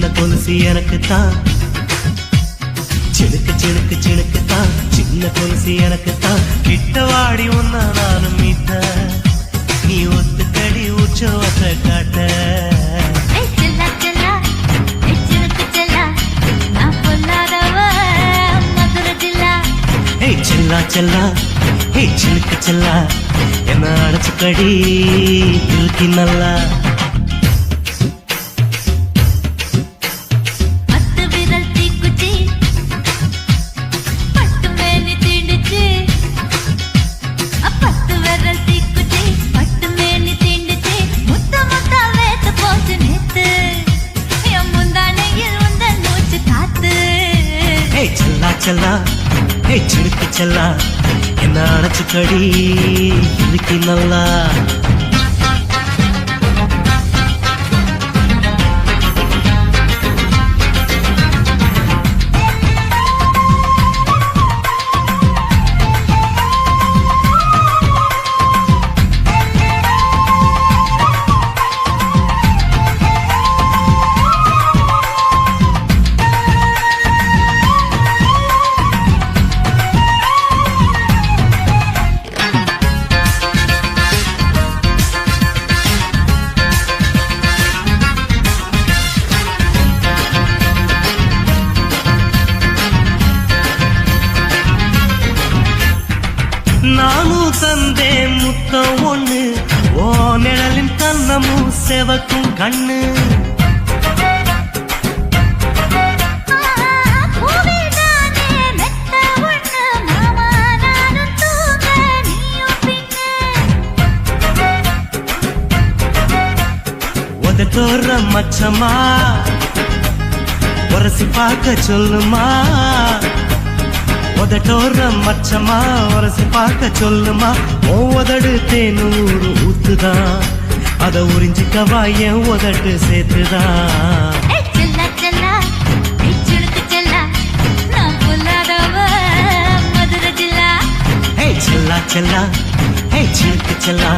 சின்ன கொலுசு எனக்கு தான், சினுக்கு சினுக்கு சினுக்கு தான், சின்ன கொலுசு எனக்கு தான். கிட்ட வாடி உன்னா நானும் மீட்ட, நீ ஒத்துக்கடி உற்சவத்தை காட்ட. செல்லா செல்லா ஹே சிலுக்கு செல்லா, என்ன அடைச்சுக்கடி இழுக்கி நல்லா. செல்லா ஹே சிலுக்கு செல்லா, என்ன அடைச்சுக்கடி இழுக்கி நல்லா. நானும் தந்தேன் முத்தம் ஒண்ணு, ஓ நிழலின் கண்ணமும் செவக்கும் கண்ணு. உதட்டோர மச்சமா உரசி பார்க்க சொல்லுமா, உதட்டோர மச்சமா உரசி பார்க்க சொல்லுமா. உதடு தேனூறு ஊத்துதான், அத உறிஞ்சிக்கவா என் உதட்டு சேர்த்துதான். செல்லா செல்லா ஹே சிலுக்கு செல்லா,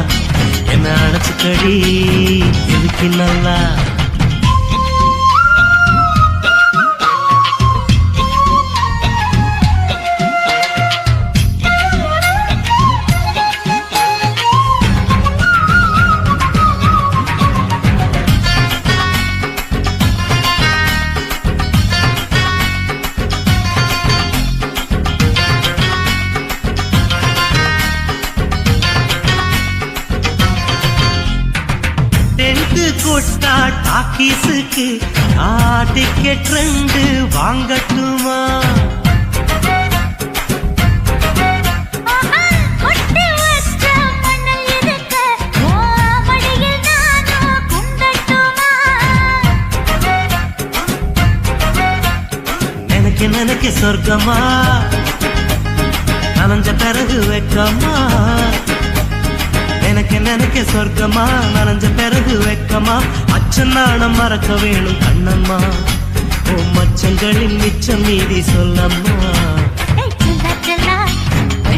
என்ன அடைச்சுக்கடி இழுக்கி நல்லா. கொட்டா டாக்கீஸுக்கு டிக்கெட் 2 வாங்கட்டுமா? நினைக்க நினைக்க சொர்க்கமா, நனைஞ்ச பிறகு வெக்கமா. எனக்கு நினைக்க சொர்க்கமா, நனைஞ்ச பிறகு வெக்கமா. அச்சநாணம் மறக்க வேணும் கண்ணம்மா, ஓ மச்சங்களின் மிச்சம் மீதி சொல்லம்மா. ஹே செல்லா செல்லா ஹே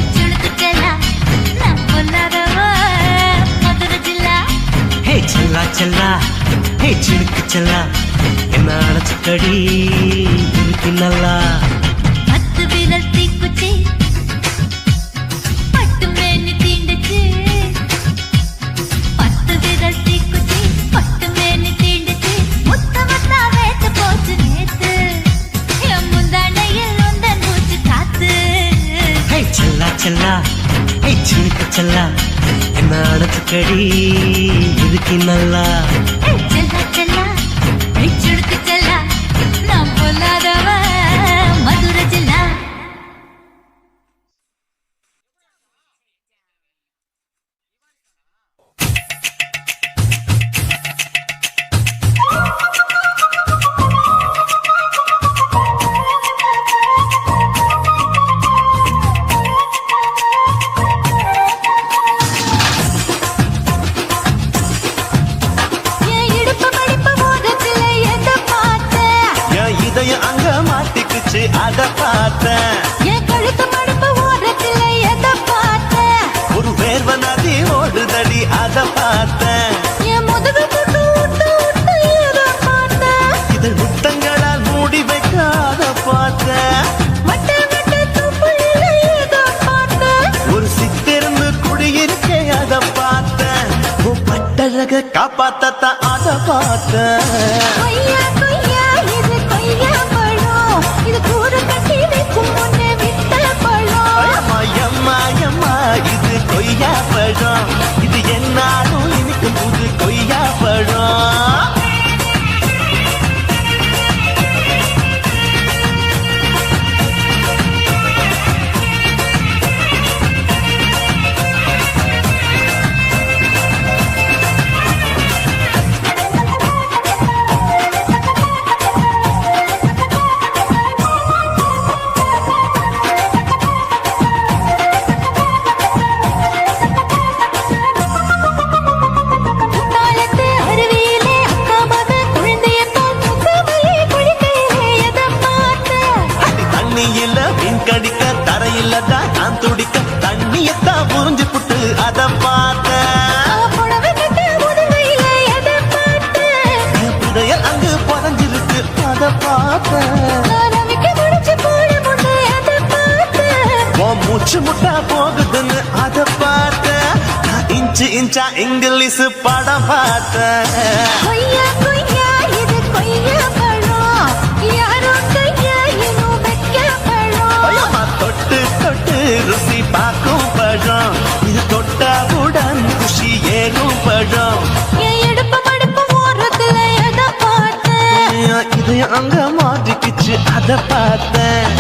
சிலுக்கு செல்லா, என்ன அடைச்சுக்கடி இழுக்கி நல்லா. செல்லா ஹே சிலுக்கு செல்லா, என்ன அடைச்சுக்கடி இழுக்கி நல்லா. அத பார்த்தேன், என் கழுத்து மடுப்பு ஓரத்துல எதை பார்த்தேன், ஒரு வேர்வ நதி ஓடுதடி அத பார்த்தேன், என் முதுகு போட்டு விட்டு விட்டு எதை பார்த்தேன், இதில் முட்ட காப்பாத்தத்தான் அத பார்த்தேன். கொய்யா கொய்யா இது கொய்யா பழம், இது கூறு கட்டி வைக்கும் முன்னே விட்ட பழம். அம்மா எம்மா எம்மா இது கொய்யா பழம், இது என்னாலும் இனிக்கும் புது கொய்யா பழம். குத்தாலத்து அருவியிலே அக்கா மக குழந்தைய போல் முகவலி குளிக்கையிலே எதை பார்த்தேன். தண்ணியில மீன் கடிக்க தரையில தான் நான் துடிக்க தண்ணியத்தான் புரிஞ்சு புட்டு அத பார்த்தேன். அவ புடவை கட்ட முதுகையிலே எதை பார்த்தேன். புதையல் அங்கு புதஞ்சிருக்கு அத பார்த்தேன். நான் அவிக்க முடிச்சு போட முன்னே எதை பார்த்தேன். உன் மூச்சு முட்டா போகுதுன்னு அத பார்த்தேன். நான் இன்ச்சு இன்ச்சா இங்கிலீஷ் படம் பார்த்தேன். கொய்யா கொய்யா இது கொய்யா பழம், யாரோ கையா இன்னும் வைக்க பழம். ஐயம்மா, தொட்டு தொட்டு ருசி பார்க்கும் பழம், இது தொட்டாவுடன் குஷி ஏறும் பழம். என் இடுப்பு மடுப்பு ஓரத்துல எதை பார்த்தேன். இது அங்க மாட்டிக்கிச்சு அத பார்த்தேன்.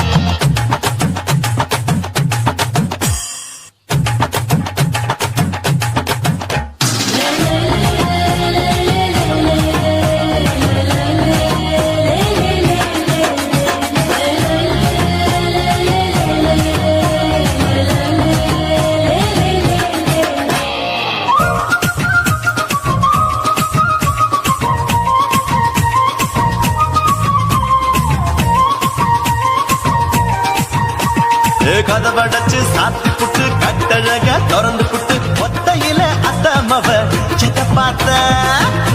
கதவடைச்சு சாத்தி புட்டு கட்டழக திறந்து புட்டு ஒத்தையில அத்தமவ சித்த பார்த்த.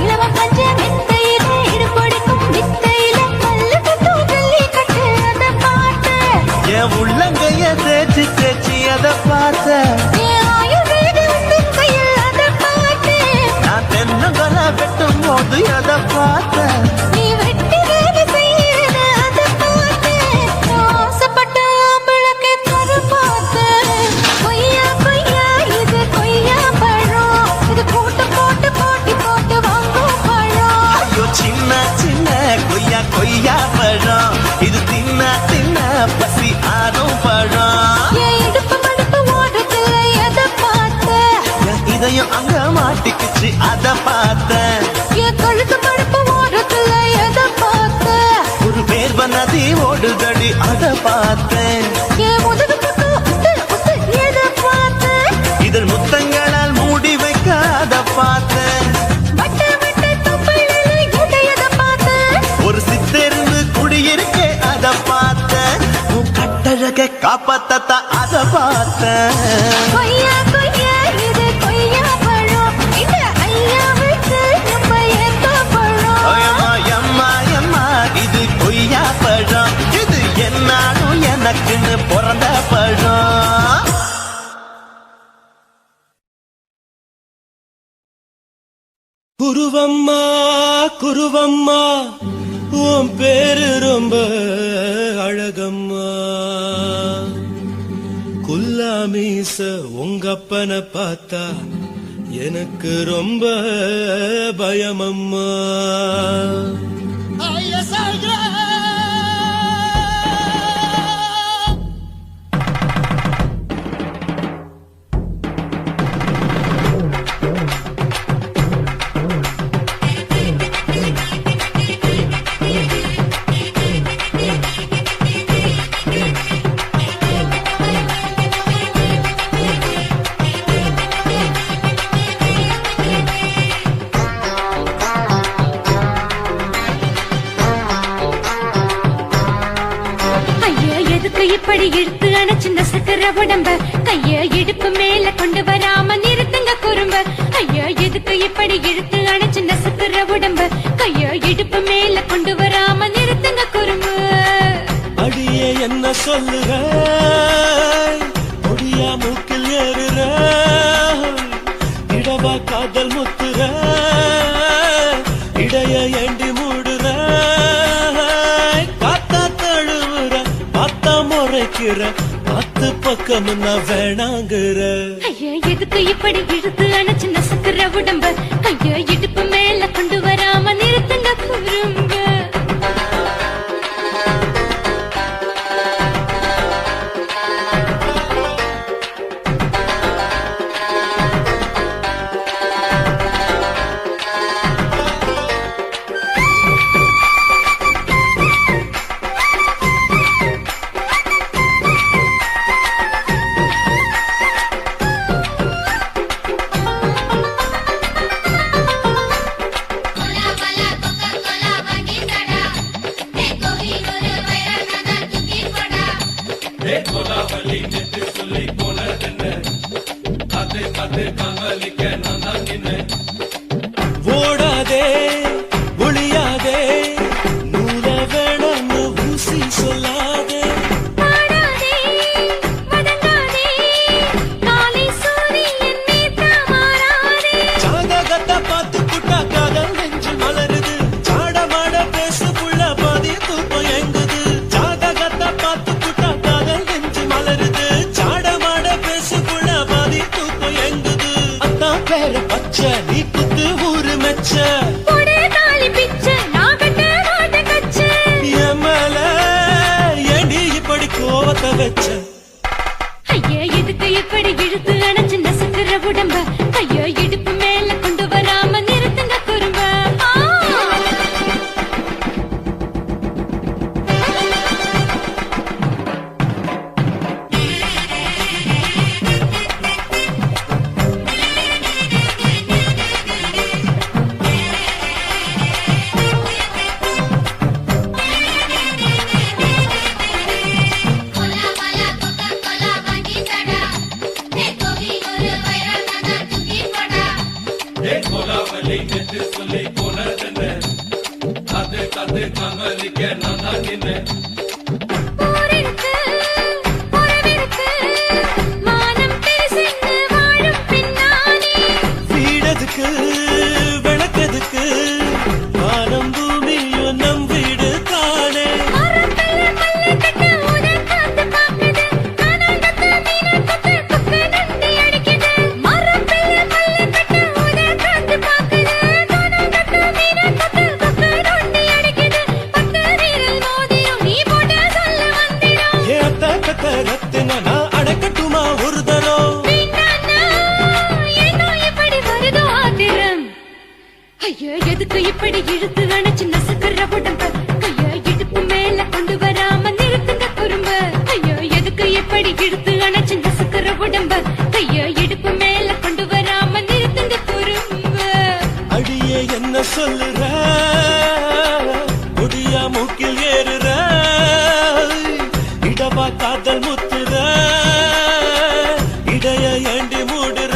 இளவம் பஞ்ச மெத்தையிலே இடுப்பொடிக்கும் வித்தையில பல்லு கட்டும் ஜல்லி கட்டு அதை பார்த்தேன். என் உள்ளங்கைய தேய்ச்சி தேய்ச்சி அத பார்த்த. என் ஆயுர்வேத உண்டின் கையில் அதை பார்த்தேன். நான் தென்னங்கொலை வெட்டும் போது அத பார்த்த. நீ வெட்டி வேலை செய்யறது அதை பார்த்தேன். நான் ஆசைப்பட்ட ஆம்பளுக்கு தர பார்த்தேன். கொய்யா கொய்யா இது கொய்யா பழம், இது போட்டு போட்டு போட்டி போட்டு வாங்கும் பழம். ஐயோ சின்ன சின்ன கொய்யா கொய்யா பழம், இது தின்ன தின்ன பசி ஆறும் பழம். என் இடுப்பு மடுப்பு ஓரத்துல எதை பார்த்தேன். என் இதயம் அங்க மாட்டிக்கிச்சு அத பார்த்தேன். என் கழுத்து மடுப்பு ஓரத்துல எதை பார்த்தேன். ஒரு பேர்வ நதி ஓடுதடி அத பார்த்தேன். என் முதுகு பக்கம் உத்து உத்து எதை பார்த்தேன். இதழ் முத்தங்களால் மூடி வைக்க அத பார்த்தேன். வட்ட வட்ட தொப்பையில எதை பார்த்தேன். ஒரு சித்தெருந்து குடியிருக்கே அத பார்த்தேன். உன் கட்டழக காப்பாத்தத்தான் அத பார்த்தேன். கொய்யா கொய்யா இது கொய்யா பழம், இந்த ஐயா விட்டு நம்ம எந்த பழம். அம்மா எம்மா எம்மா இது கொய்யா பழம், இது என்னாலும் எனக்குன்னு பிறந்த பழம். குருவம்மா குருவம்மா உன் பேரு ரொம்ப அழகம்மா. குல்லாமீச உங்கப்பனை பார்த்தா எனக்கு ரொம்ப பயமம்மா. இப்படி இழுத்து அணைச்சிருந்த சக்கர உடம்ப கைய இடுப்பு மேல கொண்டு வராம நிறுத்துங்க குறும்ப. ஐயா எதுக்கு இப்படி இழுத்து அணைச்சிருந்த சக்கர உடம்ப கைய இடுப்பு மேல கொண்டு வராம நிறுத்துங்க குறும்பு. அடியே என்ன சொல்லுற, முடியா மூக்கில் ஏறுற, இடவா காதல் முத்துற. முறைக்கிற பத்து பக்கம் நான் வேணாங்கிற ஐயா எதுக்கு இப்படி இழுத்து அணைச்சு நசுக்குற உடம்ப ஐயா இடுப்பு மேல கொண்டு வராம நிறுத்துங்க குறும்ப ஓடாதே ஒளியாதே நூல வேணான்னு ஊசி சொல்லாதே பாடாதே வதங்காதே காலை சூரியன் நேற்ற மாறாதே ஜாதகத்தை பார்த்து புட்டா காதல் நெஞ்சு மலருது சாடமாட பேசு புள்ள பாதி தூக்கம் எங்குது ஜாதகத்தை பார்த்து புட்டா காதல் நெஞ்சு மலருது சாடமாட பேசு புள்ள பாதி தூக்கம் எங்குது அத்தான் பேர பச்சை நீ குத்து ஊரு மெச்ச போடே தாலி பிச்சை நான் கட்ட மாட்டேன் கச்சை எமல ஏண்டி இப்படி கோவத்தை வச்ச ஐயா எதுக்கு இப்படி இழுத்து அணைச்சு நசுக்குற உடம்ப ஐயா இடுப்பு மேல கொண்டு வராம நிறுத்துங்க குறும்ப ஊரிருக்கு உறவிருக்கு மானம் பெருசென்று வாழும் பின்னானே வீடதுக்கு விளக்கதுக்கு வானம் பூமியும் நம் வீடு தானே மரத்துல மல்லி கட்ட உதன் காத்து பாக்குது கானாங்கத்து மீனாங்கத்து குக்கு நந்தி அடிக்குது மரத்துல மல்லி கட்ட உதன் காத்து பாக்குது கானாங்கத்து மீனாங்கத்து குக்கு நந்தி அடிக்குது பட்டு வீரல் மோதிரம் நீ போட்ட சொல்ல வந்திடும் ஏத்த கத்த ரத்தின நான் அடக்கட்டுமா ஒரு தரம் வீணானா ஏனோ இப்படி வருதோ ஆத்திரம் ஐயா எதுக்கு இப்படி இழுத்து அணைச்சு நசுக்குற உடம்ப ஐயா இடுப்பு மேல கொண்டு வராம நிறுத்துங்க குறும்ப ஐயா எதுக்கு இப்படி இழுத்து அணைச்சு நசுக்குற உடம்ப ஐயா இடுப்பு மேல கொண்டு வராம நிறுத்துங்க குறும்ப அடியே என்ன சொல்லுற முடியா மூக்கில் ஏறுற இடவா காதல் முத்துற இடைய ஏண்டி மூடுற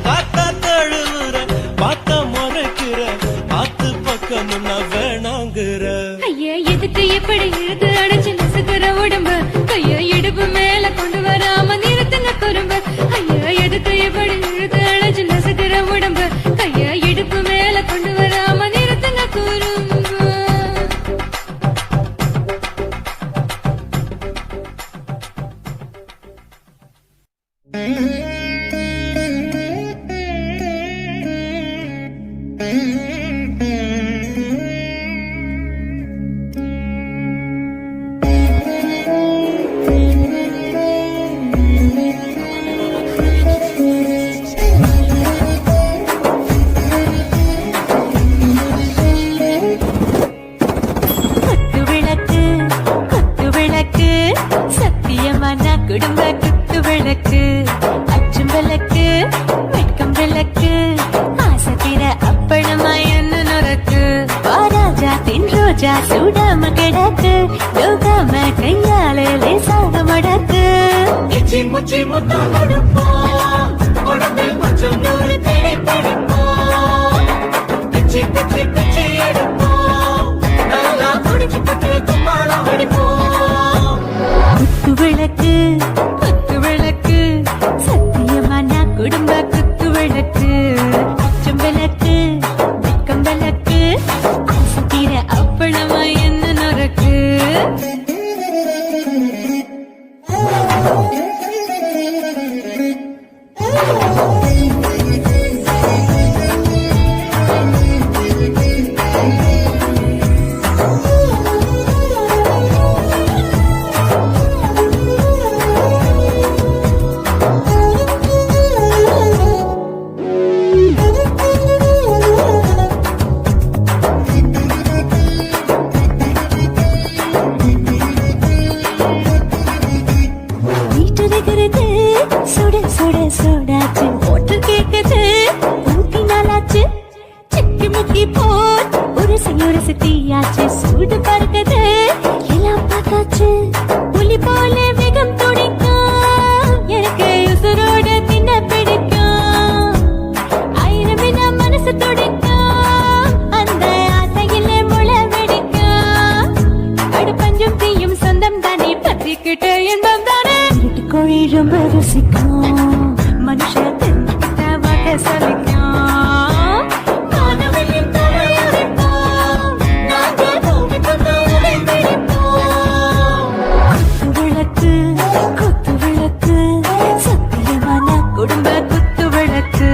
காத்தா தழுவுற பார்த்த முறைக்கிற பார்த்து பக்கம் நான் வேணாங்கிற ஐயா எதுக்கு இப்படி இழுத்து அடைச்சு நசுக்குற உடம்ப ஐயா இடுப்பு மேல கொண்டு வராம நிறுத்துங்க குறும்ப ஐயா எதுக்கு இப்படி இழுத்து அடைச்சு நசுக்குற உடம்ப ஐயா இடுப்பு மேல கொண்டு வராம நிறுத்துங்க குறும்ப குடும்ப குத்து விளக்கு அச்சும் விளக்கு வெட்கம் விளக்கு ஆசை தீர அப்பளமா என்ன நுறக்கு வாராஜா தின் ரோஜா சூடாம கிடக்கு யோகாம கையால லேசாக மடக்கு இச்சி முச்சி முத்தம் கொடுப்போம் உடம்பில் கொஞ்சம் நூறு தேடி படிப்போம் பிச்சி பிச்சி பிச்சி எடுப்போம் நல்லா குடிச்சு பட்டு கும்மாளம் அடிப்போம் குத்து விளக்கு சத்தியமான குடும்ப குத்து விளக்கு அச்சம் விளக்கு வெட்கம் விளக்கு ஆசை தீர அப்பளமா என்ன நுறக்கு தீயாச்சு சூடு பறக்குது எல்லாம் பார்த்தாச்சு புலி போல வேகம் துடிக்கும் எனக்கு உசுரோட தின்ன பிடிக்கும் ஆயிரம் வினா மனசு துடிக்கும் அந்த ஆசையில முளை வெடிக்கும் அடுப்பஞ்சும் தீயும் சொந்தம் தானே பத்திக்கிட்ட இன்பம் தானே கோழி ரொம்ப ருசிக்கும் மனுஷன் தெரிஞ்சுக்கிட்ட வாக்க சலிக்கும் காணவெளியும் தலையடிப்போம் நாங்கள் பூமி கொண்டு உடை பிடிப்போம் குத்து விளக்கு சத்தியமான குடும்ப குத்து விளக்கு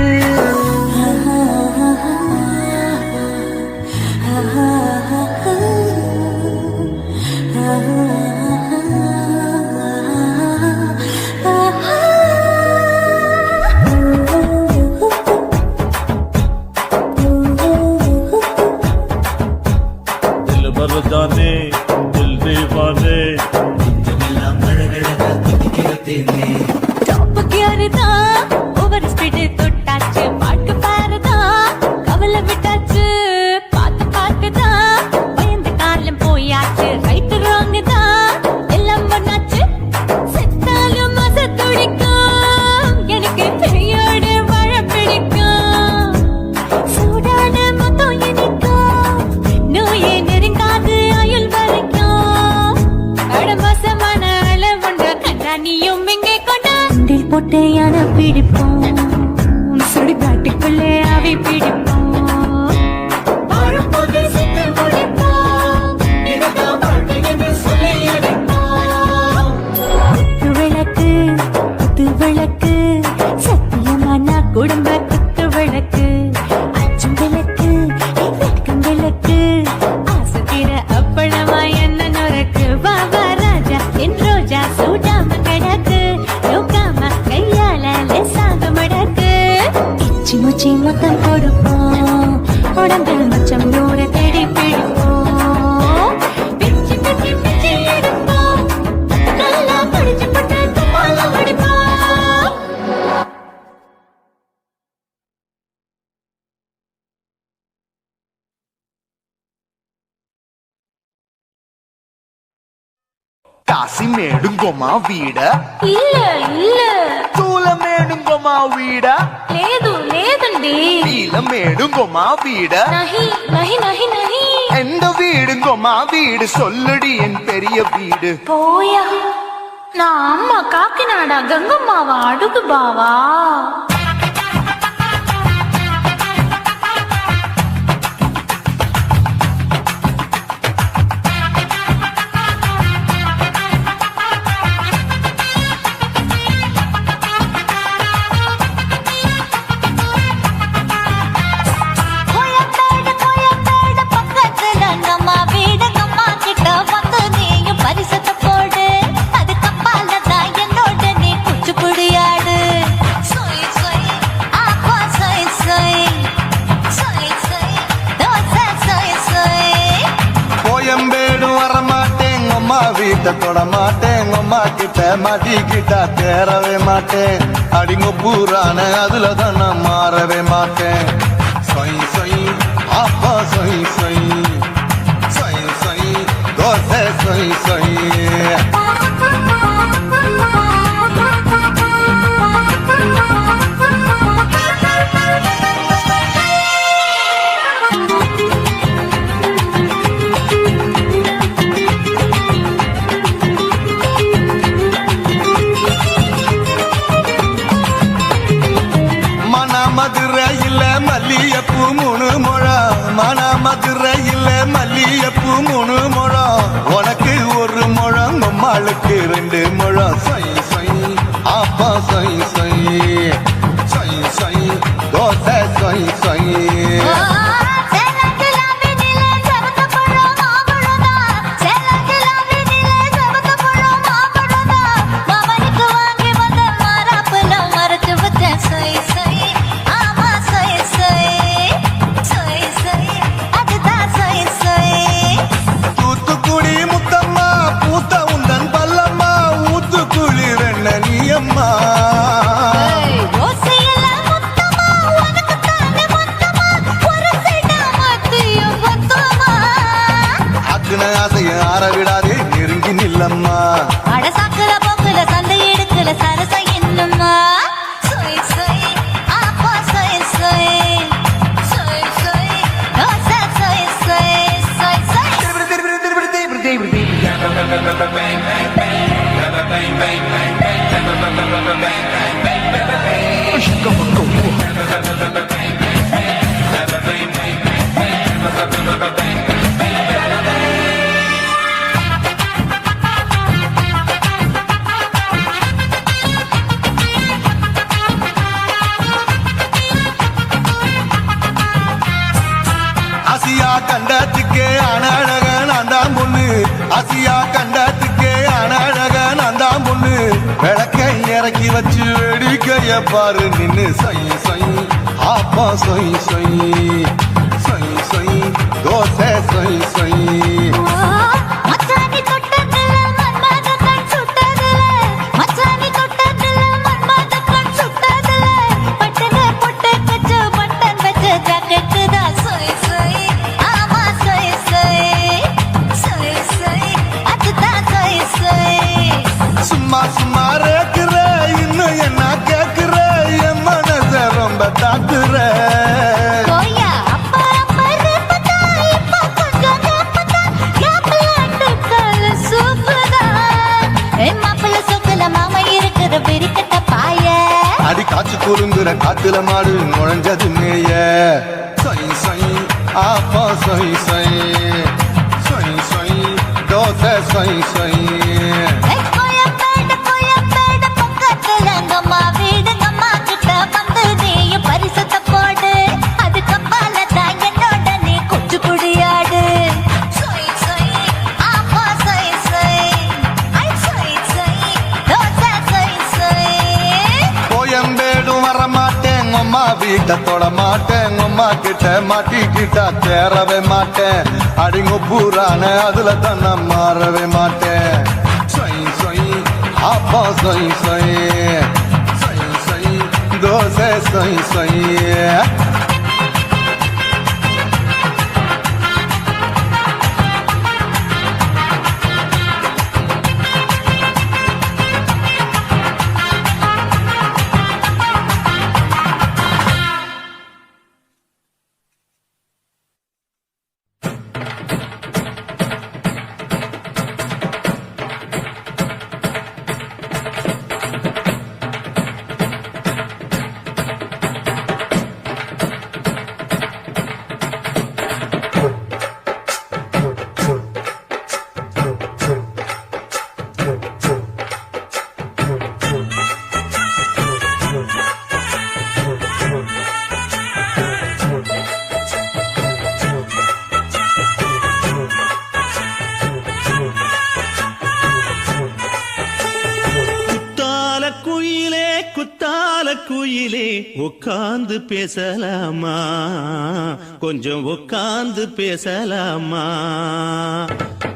दिल भर जाने दिल दीवाने டாப் கியர் தான் ஓவர் ஸ்பீடு தொட்டாச்சு பாட்டு பாருதான் கவலை விட்டாச்சு பார்த்து தான் பயந்து காலம் போயாச்சு ரைட் ராங் தான் எல்லாம் ஒண்ணாச்சு செத்தாலும் மச துடிக்கும் எனக்கு பெரியோட வாழ பிடிக்கும் சூடான மொத்தம் இனிக்கும் நோயே நெருங்காது ஆயுள் வரைக்கும் அடமோசமான அளவுண்ட கண்டானியும் இங்கே கொண்டா உண்டில் போட்டு யானை பிடிப்போம் சுடுகாட்டுக்குள்ளே அவை பிடிப்போம் வாழும்போது செத்து முடிப்போம் இதுதான் வாழ்க்கை என்று சொல்லி அடிப்போம் குத்து விளக்கு சத்தியமான குடும்ப குத்து விளக்கு அச்சும் விளக்கு வெட்கம் விளக்கு ஆசத்திர அப்பளமா என்ன நுறக்கு வாவா ராஜா என் ரோஜா சூடாம கிடக்கு யோகாம கையால லேசாக மடக்கு இச்சி முச்சி மொத்தம் கொடுப்போம் உடம்பில் மச்சம் நூறு தேடி பிடிப்போம் பிச்சி பிச்சி பிச்சி எடுப்போம் நல்லா படிச்சு பட்டு துப்பால படிப்போம் కాశీమేడుంగోమా వీడ இல்ல తూలమేడుంగోమా వీడ లేదండి నీలమేడుంగోమా వీడ నహి నహి నహి నహి எந்த வீடுங்கோமா வீடு சொல்லுடி என் பெரிய வீடு పోయా నా అమ్మ కాకినాడ గంగమ్మావా అడుగు బావా கோயம்பேடு பக்கத்துல நம்ம வீடு அம்மா கிட்ட வந்து நீயும் பரிசத்தை போடு அது கப்பால தான் என்னோட நீ குச்சிப்புடியாடு சொய் சொய் ஆப்பா சொய் சொய் சொய் சொய் தோசை சொய் சொய் கோயம்பேடு வரமாட்டேன் அம்மா வீட்டை தொட மாட்டேன் அம்மா கிட்ட மாட்டிக்கிட்டா தேரவே மாட்டேன் அடிங்க பூரான அதுல தான் நான் மாறவே மாட்டேன் சொய் சொய் அப்பா சொய் சொய் சொய் சொய் தோசை சொய் சொய் மதுரையில் மல்லியப்பூ மூணு முழம் மதுரையில் பொசுக்குன ஆசைய ஆற விடாதே நெருங்கி நில்லம்மா அட சாக்குல போக்குல சந்தை எடுக்கல சரசம் என்னம்மா சொய் சொய் ஆப்பா சொய் சொய் சொய் சொய் தோசை சொய் சொய் சொய் சொய் ஆசியா கண்டத்துக்கே அனழக நான் தான் பொண்ணு ஆசியா கண்டத்துக்கே அனழக நான் தான் பொண்ணு விளக்கை இறக்கி வச்சு வேடிக்கைய பாரு நின்னு சொய் சொய் ஆப்பா சொய் சொய் சொய் சொய் தோசை சொய் சொய் மச்சானி தொட்டதுல மன்மத கண் சுட்டதுல மச்சானி தொட்டதுல மன்மத கண் சுட்டதுல பட்டன பொட்ட கச்ச பட்டன் வச்ச ஜாக்கெட் தான் சொய் சொய் ஆமா சொய் சொய் சொய் சொய் அதுதான் சொய் சொய் சும்மா சும்மா ரேக்குற இன்னும் என்ன கேக்குற என் மனச ரொம்ப தாக்குற கோயா அப்பா அப்பா ரப்பதா இப்ப கொஞ்சம் ரப்பதா யாப்பலாட்டு கால சூப்பரா மாப்பிள்ள சொக்கல மாமா இருக்கிற பெரிக்கட்ட பாய அடி காய்ச்சி குறுங்குற காத்துல மாடு நுழைஞ்சது மேய சொய் சொய் ஆப்பா சொய் சொய் சொய் சொய் தோசை சொய் சொய் கோயம்பேடு பக்கத்துல எங்கம்மா வீடு அம்மா கிட்ட வந்து நீயும் பரிசத்தை போடு அது கப்பால தான் என்னோட நீ கொஞ்சம் குடியாடு சொய் சொய் ஆப்பா சொய் சொய் ஐ சொய் சொய் தோசை சொய் சொய் கோயம்பேடும் வரமாட்டேன் அம்மா வீட்டை தொட மாட்டேன் அம்மா கிட்ட மாட்டிக்கிட்டா தேரவே மாட்டேன் அடிங்க பூரான அதுல தான் நான் மாறவே மாட்டேன் சொய் சொய் ஆப்பா சொய் சொய் சொய் சொய் தோசை சொய் சொய் குத்தால குயிலே உட்கார்ந்து பேசலாமா கொஞ்சம் உட்கார்ந்து பேசலாமா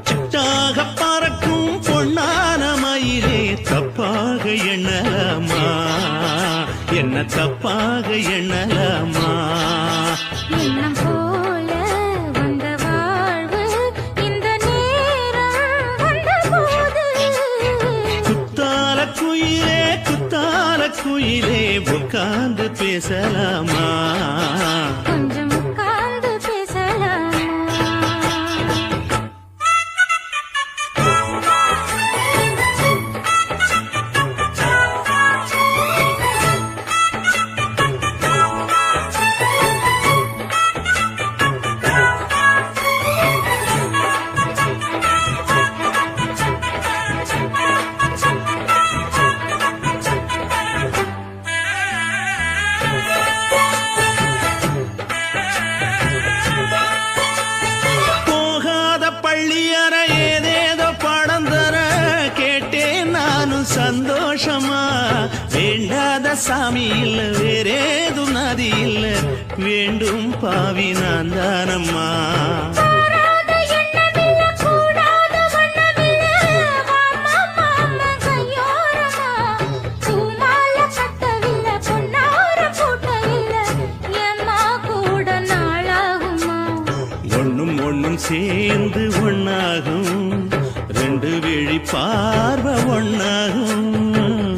சிட்டாக பறக்கும் பொன்னான மயிலே தப்பாக எண்ணலாமா என்ன தப்பாக எண்ணலாமா எண்ணம் போல வந்த வாழ்வு இந்த நேரம் வந்தபோது குத்தால குயிலே உட்கார்ந்து பேசலாமா கொஞ்சம் உட்கார்ந்து பேசலாமா சந்தோஷமா வேண்டாத சாமி இல்ல வேறேதும் நதி இல்ல வேண்டும் பாவி நான் தானம்மா ஒண்ணும் சேர்ந்து வந்து ஒன்னாகும் ரெண்டு விழி பார்வை ஒன்னாகும்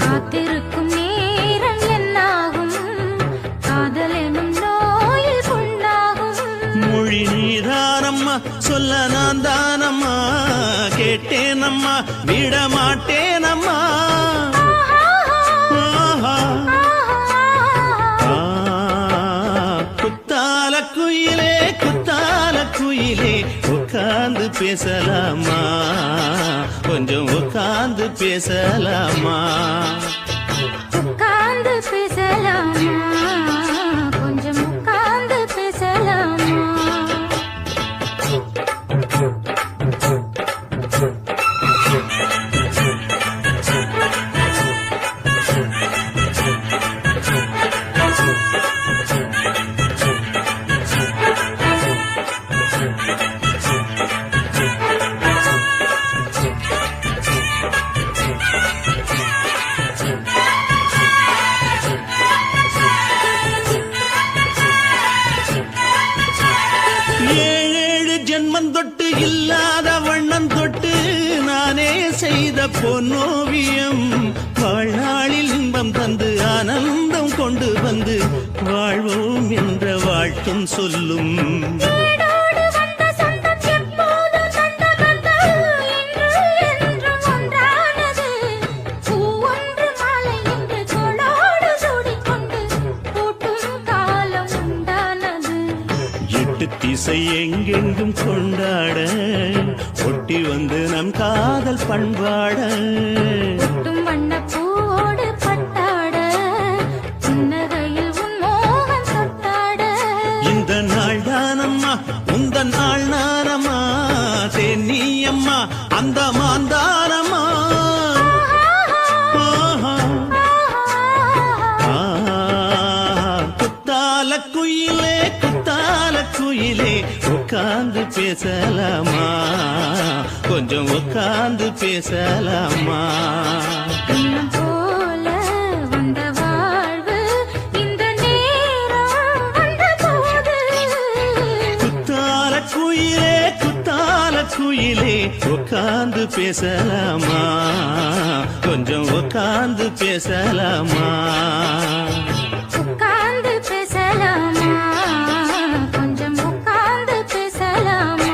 காத்திருக்கும் நேரம் என்னாகும் காதல் எனும் நோயில் புண்ணாகும் மொழி நீதானம்மா சொல்ல நான் தானம்மா கேட்டேனம்மா விட மாட்டேனம்மா ஆஹா. குத்தால குயிலே குத்தால குயிலே உட்கார்ந்து பேசலாமா கொஞ்சம் உட்கார்ந்து பேசலாமா உட்கார்ந்து பேசலாமா கொஞ்சம் உட்கார்ந்து பேசலாமா ஏழேழு ஜென்மம் தொட்டு இல்லாத வண்ணம் தொட்டு நானே செய்த பொன்னோவியம் வாழ்நாளில் இன்பம் தந்து ஆனந்தம் கொண்டு வந்து வாழ்வோம் என்ற வாழ்த்தும் சொல்லும் வீடோடு வந்த சொந்தம் எப்போதும் தந்த பந்தம் இன்று என்றும் ஒன்றானது பூ ஒன்று மாலை என்று தோளோடு சூடிக்கொண்டு பூட்டும் காலம் உண்டானது எட்டு திசை எங்கெங்கும் கொண்டாட ஒட்டி வந்து நம் காதல் பண்பாட ஒட்டும் வண்ணப் பூவோடு பட்டாட புன்னகையில் உன் மோகம் தொட்டாட இந்த நாள் தானம்மா உந்த நாள் நானம்மா தென்னியம்மா அந்த மாந்தானம்மா ஆஹா. குத்தால குயிலே குத்தால குயிலே உட்கார்ந்து பேசலாமா கொஞ்சம் உட்கார்ந்து பேசலாமா இன்னும் போல வந்த வாழ்வு இந்த நேரம் வந்த போது குத்தால குயிலே குத்தால குயிலே உட்கார்ந்து பேசலாமா கொஞ்சம் உட்கார்ந்து பேசலாமா உட்கார்ந்து பேசலாமா கொஞ்சம் உட்கார்ந்து பேசலாமா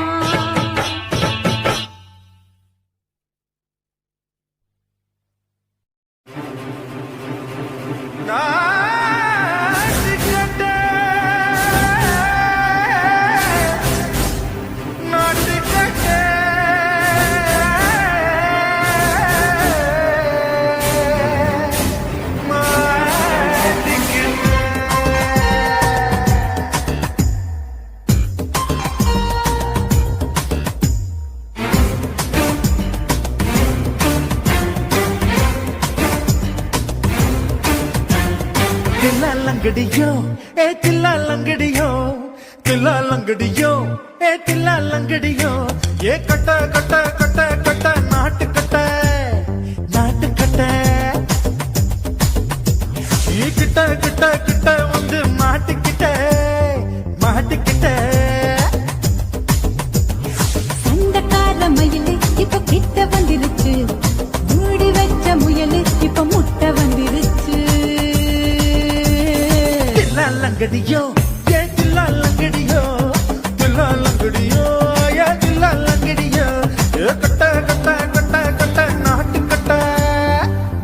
தில்லாலங்கடியோ ஏ தில்லாலங்கடியோ தில்லாலங்கடியோ ஏ தில்லாலங்கடியோ ஏ கட்ட கட்ட கட்ட கட்ட நாட்டு கட்ட நாட்டு கட்ட நீ கிட்ட கிட்ட கிட்ட வந்து மாட்டிக்கிட்ட மாட்டிக்கிட்ட சண்டைக்கார மயிலு இப்ப கிட்ட வந்துருச்சு மூடி வச்ச முயலு இப்ப முட்டை வந்துருச்சு தில்லாலங்கடியோ ஏ தில்லாலங்கடியோ தில்லாலங்கடியோ ஏ தில்லாலங்கடியோ ஏ கட்ட கட்ட கட்ட கட்ட நாட்டு கட்ட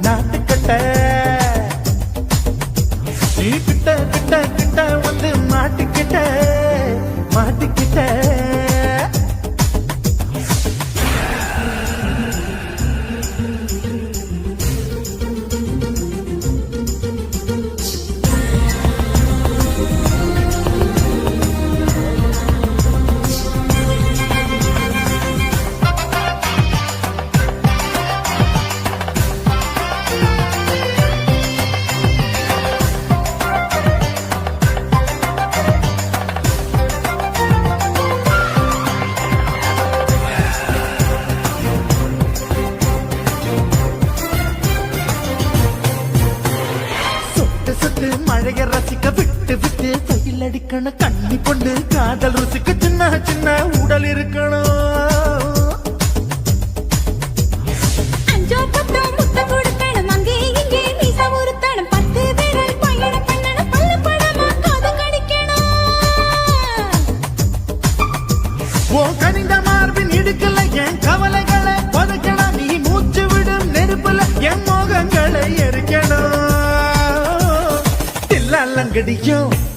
நாட்டு கட்ட நீ கிட்ட கிட்ட கிட்ட வந்து மாட்டிக்கிட்ட மாட்டிக்கிட்ட சுட்டு மழைய ரசிக்க விட்டு விட்டு கையில் அடிக்கணும் கண்ணி கொண்டு காதல் ருசிக்க சின்ன சின்ன உடல் இருக்கணும் லங்கடியோ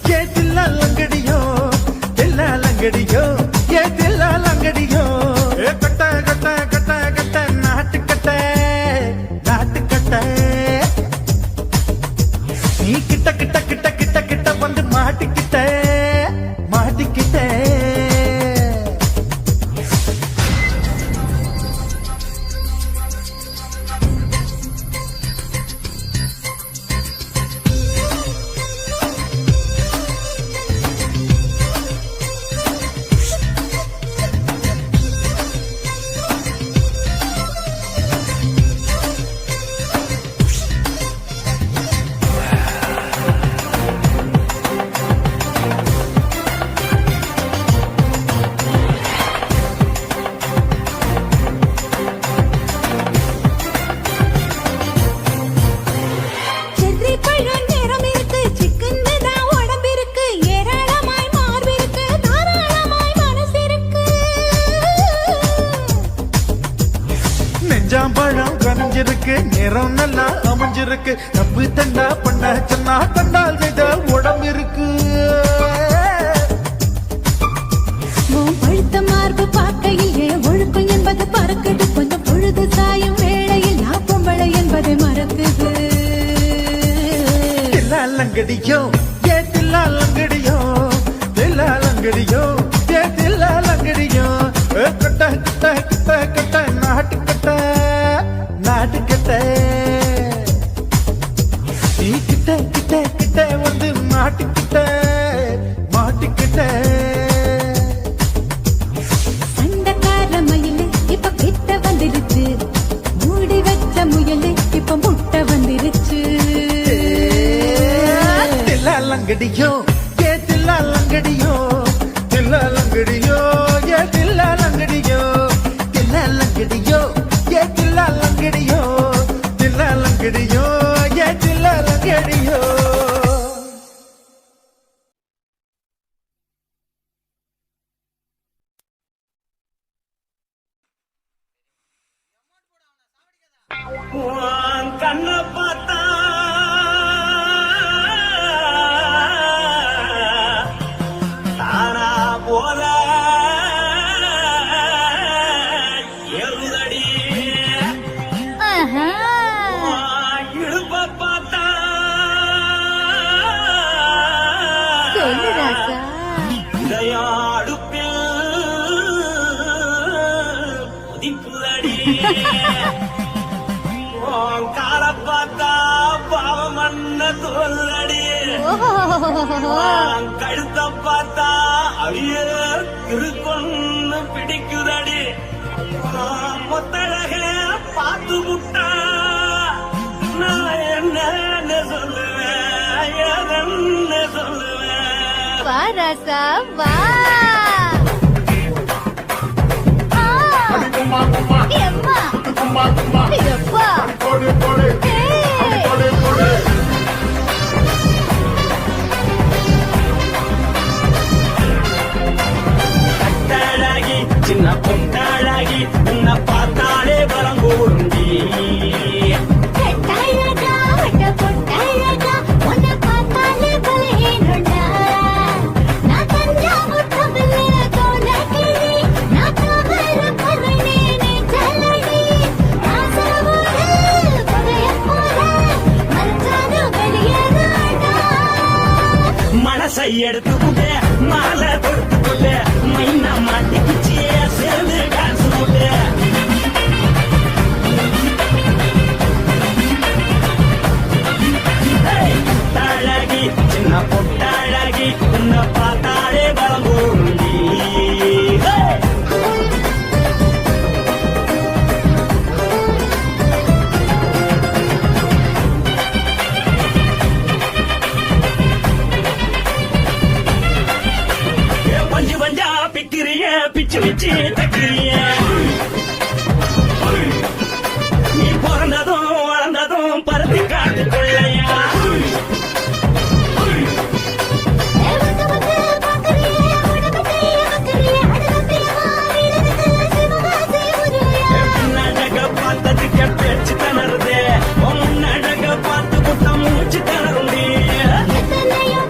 ஏ தில்லா லங்கடியோ தில்லா லங்கடியோ ஏ தில்லா லங்கடியோ ஏ கட்ட கட்ட கட்ட கட்ட நாட்டு கட்ட நாட்டு கட்ட நீ கிட்ட கிட்ட கிட்ட கிட்ட கிட்ட வந்து மாட்டிக்கிட்ட மாட்டிக்கிட்ட செர்ரி பழம் நிறம் இருக்கு சிக்கன் தான் உடம்பிருக்கு ஏராளமாய் மார்பிருக்கு தாராளமாய் மனசிருக்கு நெஞ்சாம்பழம் கனிஞ்சிருக்கு நிறம் நல்லா அமைஞ்சிருக்கு தப்பு தண்டா பண்ண சொன்னா தண்டால் செய்த உடம்பு இருக்கு உன் பழுத்த மார்பு பார்க்கையில் ஏன் ஒழுக்கம் என்பது பறக்குது கொஞ்சம் பொழுது சாயும் வேளையில் நான் பொம்பளை என்பதை மறக்குது தில்லா லங்கடியோ ஏ தில்லா லங்கடியோ தில்லா லங்கடியோ ஏ தில்லா லங்கடியோ ஏ கட்ட கட்ட கட்ட கட்ட நாட்டு கட்ட நாட்டு கட்ட நீ கிட்ட கிட்ட கிட்ட வந்து மாட்டிக்கிட்ட மாட்டிக்கிட்ட சண்டைக்கார மயிலு இப்ப கிட்ட வந்துருச்சு மூடி வச்ச முயலு இப்ப முட்டை வந்துருச்சு தில்லா லங்கடியோ ஏ தில்லா லங்கடியோ தில்லா லங்கடியோ ஏ தில்லா லங்கடியோ தில்லா லங்கடியோ ஏ தில்லா லங்கடியோ தில்லா லங்கடியோ ஏ தில்லா லங்கடியோ உன் கண்ணை பார்த்தா தானா போல எழுதடி உன் இடுப்பை பார்த்தா சொல்லு ராசா இதயம் அடுப்பில் உதிக்குதடி உன் காலை பார்த்தா பாவம் மண்ண தோல்லடி உன் கழுத்தை பார்த்தா அழிய திருக்கொன்னு பிடிக்குதடி உன் முத்தழக பார்த்து விட்டா நான் என்ன சொல்லுவேன் எதன்னு சொல்லுவேன் வா ராசா வா எம்மா எப்பா கட்டழகி சின்ன பொட்டழகி உன்னை பார்த்தாலே பலம் கூறுண்டி கட்டழகா வட்ட பொட்டழகா உன்னை பார்த்தாலே பலேனுடா நான் கஞ்சா முட்டமில்ல கோலக்கிளி நான் காவல கருணே நீ ஜலடி ஆசையோடு பகையப் போல மறைச்சாது வெளியேறாடா மனசை எடுத்துக்கிட்டு மாலை கொடுத்துக்கிட்டு மைனா மாட்டிக்கிச்சு சேர்ந்து டான்ஸ் போட்டு தழகி சின்ன பொட்டழகி உன்னை பார்த்தாலே பலம் கூறுண்டி பஞ்சு பஞ்சா பிக்கிறிய பிச்சு வச்சு தக்கிறிய நீ பிறந்ததும் வளர்ந்ததும் பருத்தி காட்டுக்குள்ளையா நடக பார்த்ததுக்கு பேச்சு திணறுது உன் நடக பார்த்து புத்தம் மூச்சு திணறுண்டி எத்தனையோ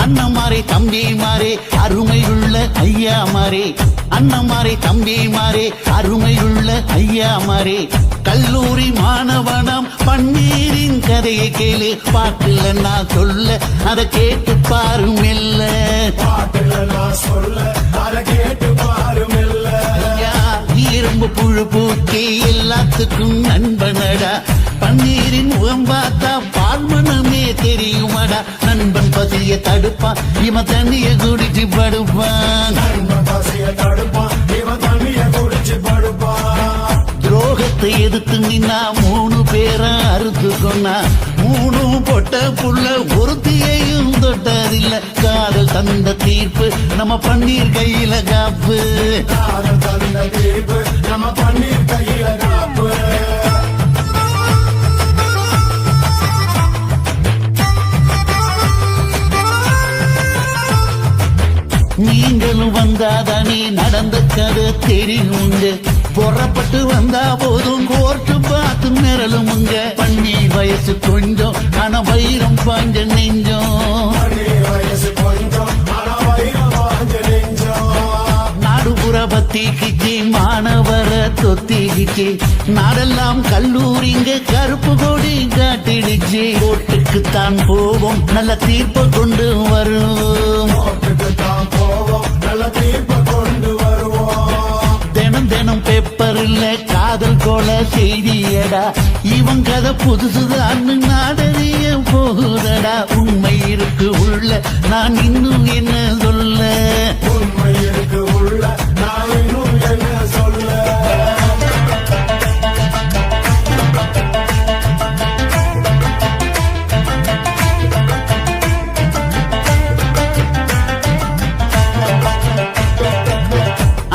அண்ணமாரே தம்பிமாரே அருமையுள்ள ஐயாமாரே, அண்ணமாரே தம்பிமாரே அருமையுள்ள ஐயாமாரே. கல்லூரி மாணவனம் பன்னீரின் கதையை கேளு, பாட்டுல நான் சொல்ல அதை கேட்டு பாரு மெல்ல. ஐயா, இரும்பு புழு பூச்சி எல்லாத்துக்கும் நண்பனடா, பன்னீரின் முகம் பார்த்தா பால்மனமே தெரியுமாடா. நண்பன் பசிய தடுப்பான், இவன் தண்ணிய குடிச்சு படுப்பான். துரோகத்தை எதிர்த்து நின்னா 3 பேரை அறுத்து கொன்னா, 3 பொட்ட புள்ள ஒருத்தியையும் தொட்டதில்லை. காதல் தந்த தீர்ப்பு நம்ம பன்னீர் கையில காப்பு. நீங்களும் வந்தாதானே நடந்த கதை தெரியுங்க, புறப்பட்டு வந்தா போதும் கோர்ட்டு பார்த்து நிரலுமுங்க. பன்னீர் வயசு கொஞ்சம் ஆனா வைரம் பாஞ்ச நெஞ்சம், நாடுபுற பத்திக்கிச்சு மாணவர தொத்திக்கிச்சு, நாடெல்லாம் கல்லூரிங்க கருப்பு கொடி காட்டிடுச்சு. கோர்ட்டுக்குத்தான் போவோம் நல்ல தீர்ப்பை கொண்டு வருவோம், தினம் தினம் பேப்பர்ல காதல் கொல செய்தியடா, இவன் கதை புதுசுதான் நாடறிய போகுதடா. உண்மை இருக்கு உள்ள நான் இன்னும் என்ன சொல்ல, உண்மை இருக்கு உள்ள நான் இன்னும் என்ன சொல்ல.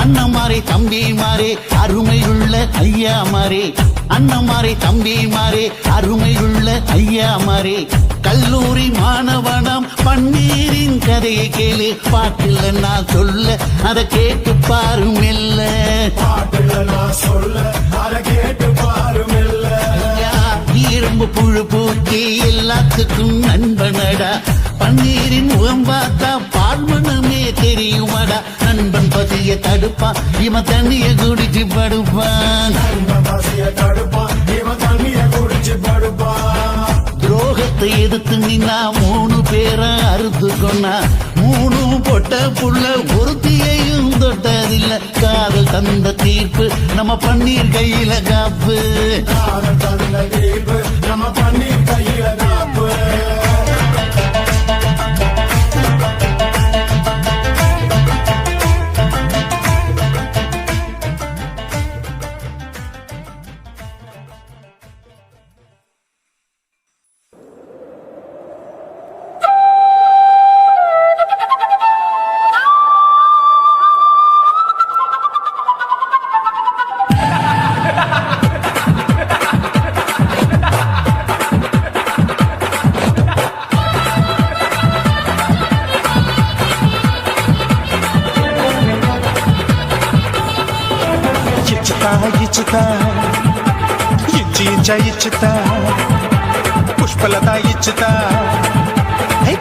அண்ணமாரே தம்பிமாரே அருமையுள்ள ஐயாமாரே, அண்ணமாரே தம்பிமாரே அருமையுள்ள ஐயாமாரே. கல்லூரி மாணவனம் பன்னீரின் கதையை கேளு, பாட்டுல நான் சொல்ல அதை கேட்டு பாரு மெல்ல. ஐயா, இரும்பு புழு பூச்சி எல்லாத்துக்கும் நண்பனடா, பன்னீரின் முகம் பார்த்தா பால்மனமே தெரியுமாடா. நண்பன் பசிய தடுப்பான், இவன் தண்ணிய குடிச்சு படுப்பான். துரோகத்தை எதிர்த்து நின்னா 3 பேரை அறுத்து கொன்னா, 3 பொட்ட புள்ள ஒருத்தியையும் தொட்டதில்லை. காதல் தந்த தீர்ப்பு நம்ம பன்னீர் கையில காப்பு. ఇచ్చుతా ఇచ్చి ఇచ్చుతా పుష్పలత ఇచ్చుతా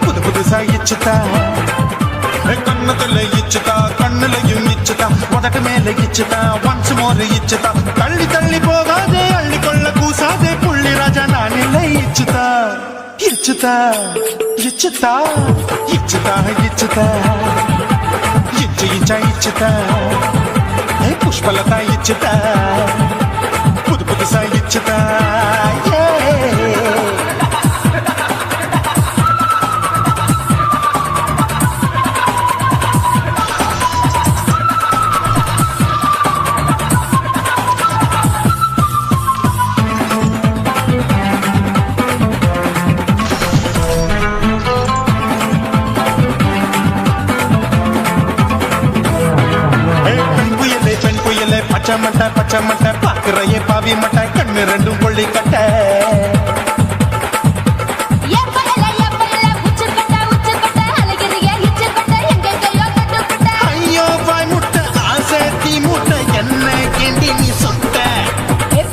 புது புதுசா இச்சுதா, கண்ணத்துல இச்சுதா, கண்ணுலையும் இச்சுதா, உதட்டு மேல இச்சுதா, ஒன்ஸ் மோர் இச்சுதா. தள்ளி தள்ளி போகாதே அள்ளி கொள்ள கூசாதே புள்ளி ராஜா நான் இல்லை. இச்சுதா இச்சுதா இச்சுதா இச்சுதா இச்சுதா இச்சு இச்சா இச்சுதா, புஷ்பலத இச்சுதா, புது புதுசா இச்சுதா. பச்சை மட்டை பாக்குறையே பாவி மட்டை கண்ணு ரெண்டும் கொள்ளி கட்ட. ஐயோ பாய் முட்டை ஆசை தீ மூட்டை என்ன கேண்டி நீ சொட்ட.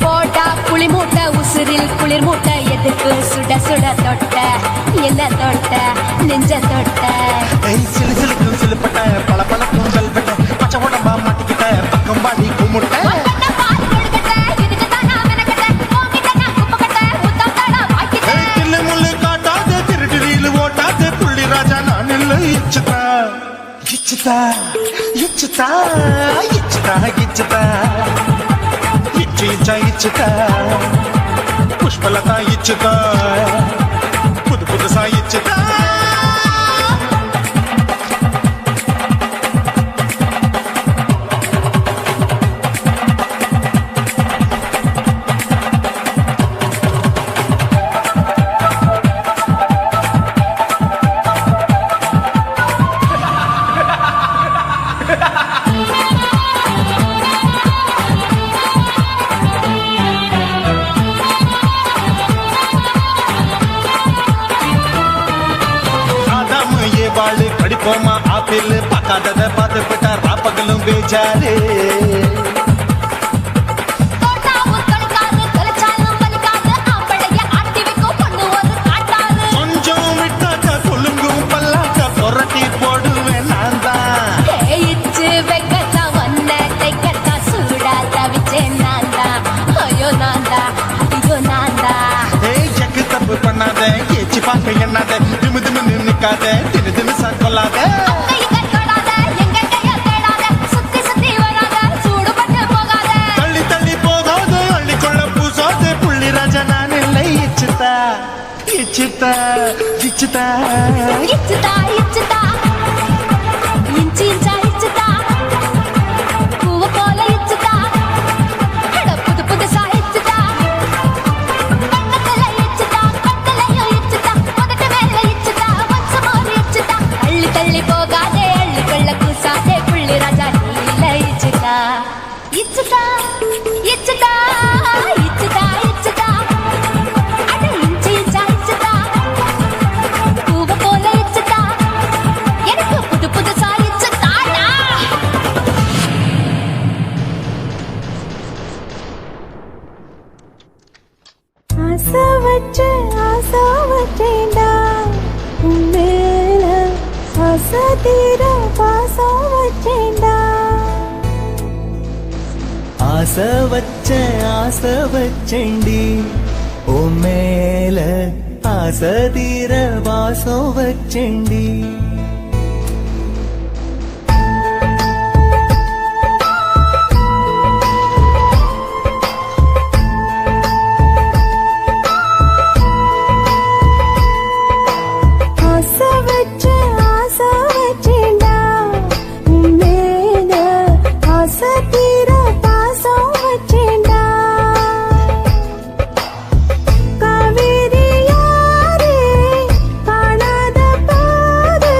போட்டா புளி மூட்டை உசுரில் குளிர் மூட்டை எதுக்கு சுட சுட தொட்ட. என்ன தொட்ட நெஞ்ச தொட்ட ஏய் சிலு சிலுக்கும் சிலுப்பட்ட பல பழக்கும் வெல்வெட்ட பச்சை உடம்பா மாட்டிக்கிட்ட பக்கம் பாடி கும்பிட்ட உன்கிட்ட பால் கொழுக்கட்ட, இதுக்குத்தான் நான் மெனக்கட்ட. உன்கிட்ட நான் குப்பக்கட்ட, முத்தம் தட வாய்க்கிட்ட. ஏய் தில்லு முள்ளு காட்டாத திருட்டு ரீலு ஓட்டாத புள்ளி ராஜா நான் இல்லை இச்சுதா இச்சுதா இச்சுதா இச்சுதா இச்சுதா இச்சு இச்சா இச்சுதா புஷ்பலதா இச்சுதா புது புதுசா இச்சுதா வாழு கடிப்போமா ஆப்பிள் பார்க்காதத பார்த்து விட்டா ராப்பகலும் பேச்சாரு தோட்டாவும் தொலைக்காது, தொலைச்சாலும் வலிக்காது. ஆம்பளைய ஆட்டி வைக்கும் பொண்ணு ஒரு காட்டாது. கொஞ்சம் விட்டாக்க கொலுங்கும் பல்லாக்க புரட்டி போடுவேன் நான் தான் தேயிச்சு வைக்கத்தான் வந்த தைக்கத்தான் சூடா தவிச்சேன் நான்தான். ஐயோ நான்தான், ஐயோ நான்தான். ஏய் ஜக்கு தப்பு பண்ணாத ஏச்சி பார்க்க எண்ணாத திமு திமு நின்னுக்காத தினு தினு கொள்ளாத கை கட்டோடாத, எங்க கைய தேடாத, சுத்தி சுத்தி வராத, சூடுபட்டு போகாத. தள்ளி தள்ளி போகாது அள்ளிக்கொள்ள பூசாது புள்ளி ராஜா நான் இல்லை இச்சுதா இச்சுதா இச்சுதா இச்சுதா, இச்சுதா, இஞ்சி இஞ்சா இச்சுதா, பூவை போல இச்சுதா, அட புது புதுசா இச்சுதா, கண்ணத்துல இச்சுதா, கண்ணுலயும் இச்சுதா, உதட்டு மேல இச்சுதா, once more இச்சுதா. அள்ளி தள்ளி போகாதே, அள்ளிக்கொள்ள கூசாதே, புள்ளி ராஜா நீ இல்ல இச்சுதா. இச்சுதா, இச்சுதா, இச்சுதா, இச்சுதா, அட இஞ்சி இஞ்சா இச்சுதா, பூவை போல இச்சுதா, எனக்கு புது புதுசா இச்சுதாடா. ஆசை வச்சேன்டா உன் மேல, ஆசை தீர பாசம் வச்சேன்டா. ஆசை வச்சேண்டி ஓ மேல ஆசை தீர வாசம் வச்சேண்டி ஆசை வச்சேன்டா உன் மேல, ஆசை தீர பாசம் வச்சேன்டா. காவேரி யாரே காணாத பாரு,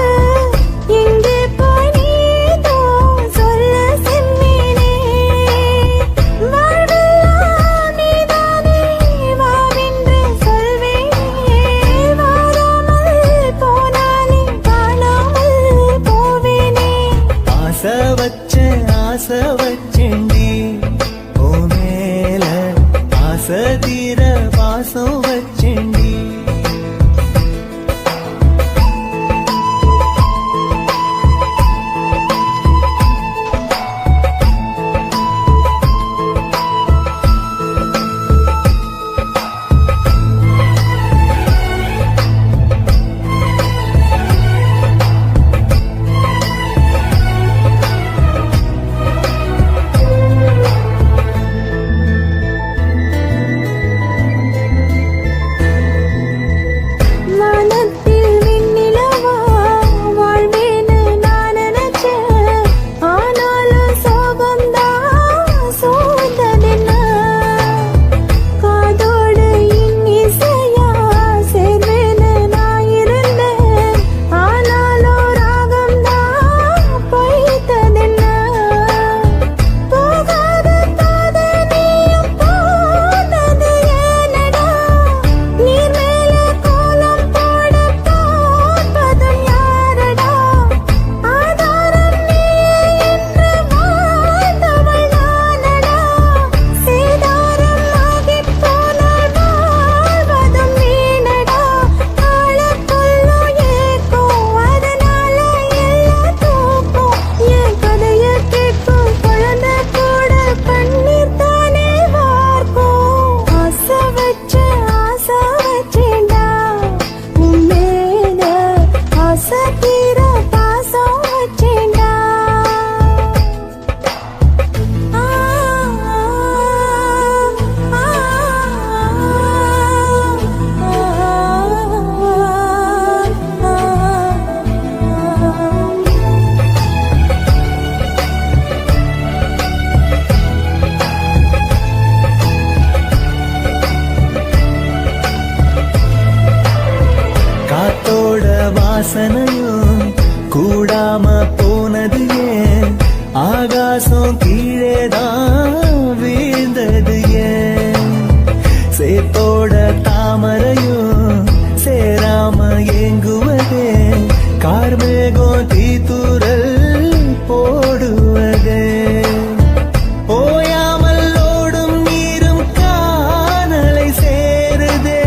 வாசனையும் கூடாம போனது ஏன் ஆகாசம் கீழேதான் வீழ்ந்தது ஏன் சேத்தோட தாமரையும் சேராம ஏங்குவதே கார்மேகம் தீத்துரல் போடுவதே ஓயாமல் ஓடும் நீரும் காதலை சேருதே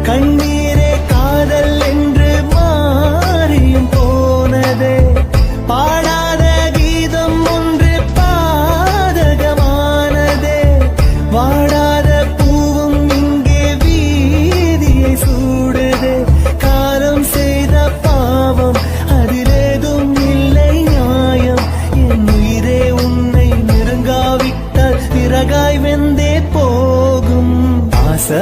கண்ணீரே காதல் என்று மாறியும் போனதே பாடாத கீதம் ஒன்று பாதகமானதே வாடாத பூவும் இங்கே வீதியை சூடுதே காலம் செய்த பாவம் அதிலேதும் இல்லை நியாயம் என் உயிரே உன்னை நெருங்காவிட்டால் பிறகாய் வெந்தே போகும் ஆசை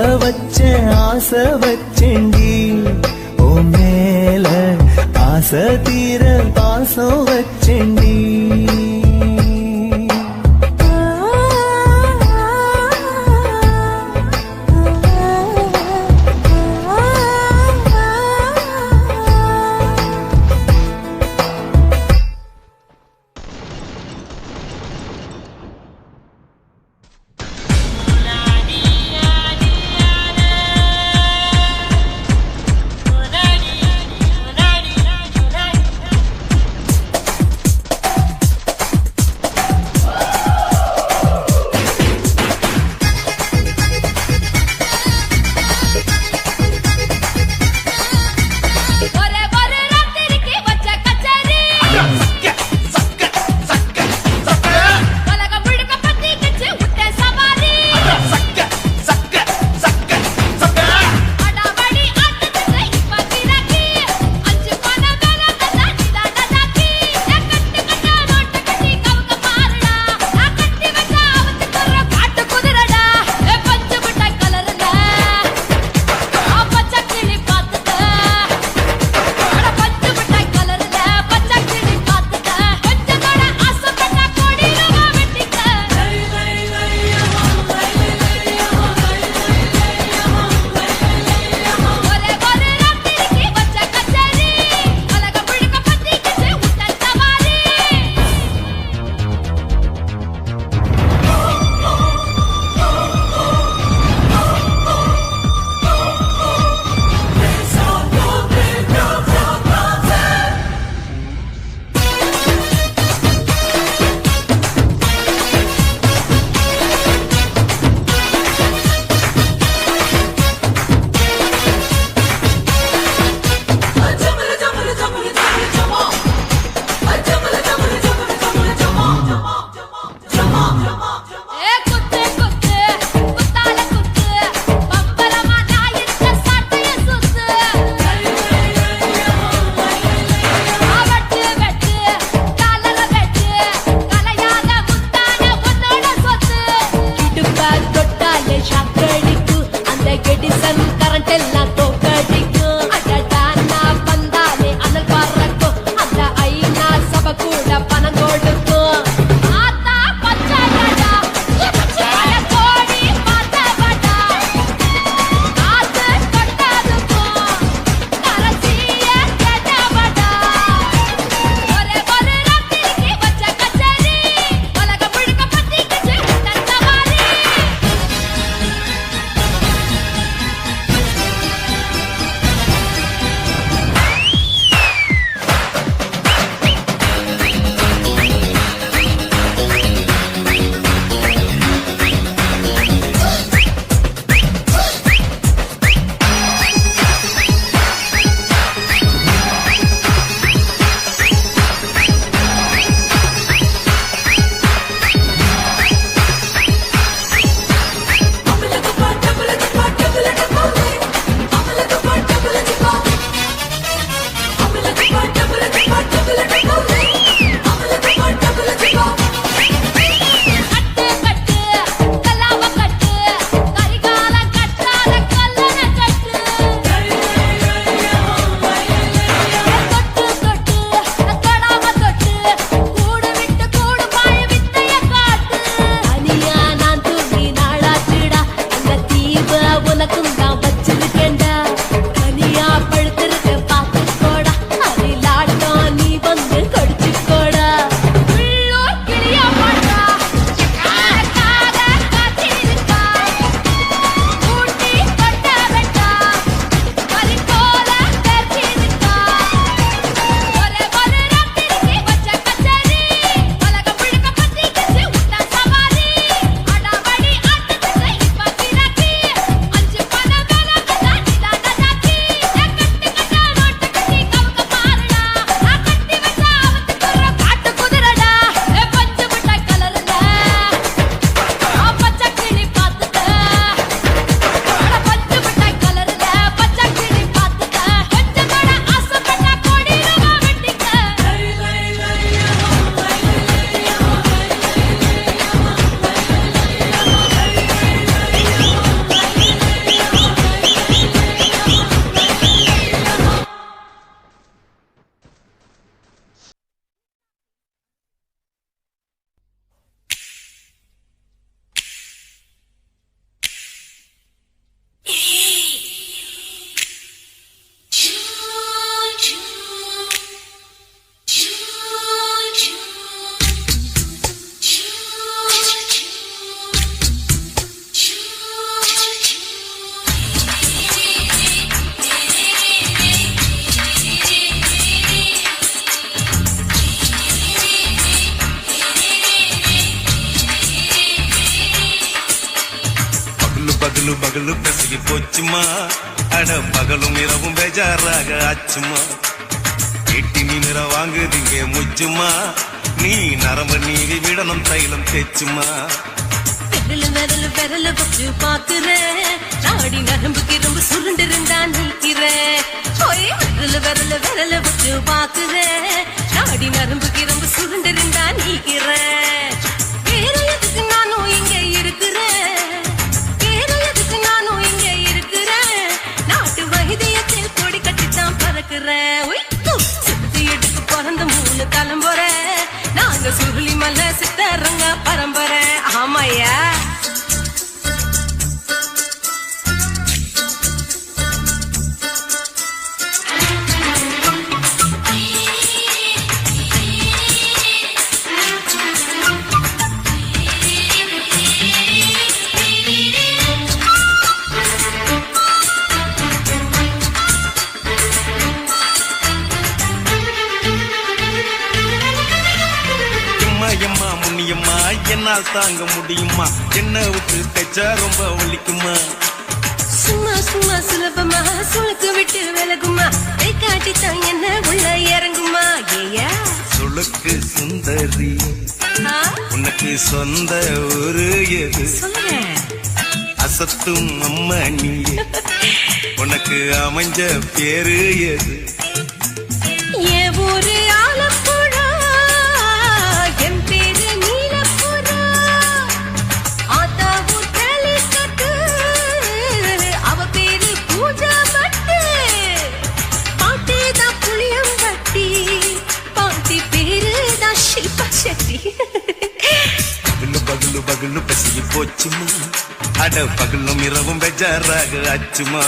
வச்சேன்டி ஓ மேல ஆசை தீர பாசம் வச்சேன்டி பகலு பகலு பெசகி போச்சுமா அட பகலும் இரவும் பேஜாராக ஆச்சுமா எட்டி நிமிர வாங்குதிங்க முச்சுமா நீ நரம்பு நீவி விடணும் தைலம் தேச்சுமா விரல விரல வச்சு பாக்குறேன் நாடி நரம்பு கிரம்பு சுருண்டு இருந்தா நிற்கிறேன் விரல விரல வச்சு பாக்குறேன் நாடி நரம்பு கிரம்பு சுருண்டு இருந்தா நிற்கிறேன் வேற எதுக்கு நானும் இங்க இருக்கிறேன் வேற எதுக்கு நானும் இங்க இருக்கிறேன் நாட்டு வைத்தியத்தில் கொடி கட்டித்தான் பறக்கிறேன் சுத்தி எடுத்து பிறந்த 3 தலைமுறை நாங்க சுருளி மலை சித்தரங்க பரம்பரை ஆமாயா எம்மா முன்னியம்மா என்னால் தாங்க முடியுமா என்ன விட்டு தைச்சா ரொம்ப வலிக்குமா சும்மா சும்மா சுலபமா சுளுக்கு விட்டு விலகுமா கை காட்டித்தான் என்ன உள்ள இறங்குமா ஏயா சுளுக்கு சுந்தரி உனக்கு சொந்த ஊரு எது சொல்றேன் அசத்தும் அம்மா நீ உனக்கு அமைஞ்ச பேரு எது என் ஊரு ஆலப்புழா என் பேரு நீலப்புறா ஆத்தாவு தலிக்கட்டு அவ பேரு பூஜா பட்டு பாட்டேதான் புளியம் கட்டி பாட்டி பேரு தான் ஷில்பா செட்டி பகலு பகலு பகலு பசிய போச்சுமா அட பகலும் இரவும் பெஜாராக ஆச்சுமா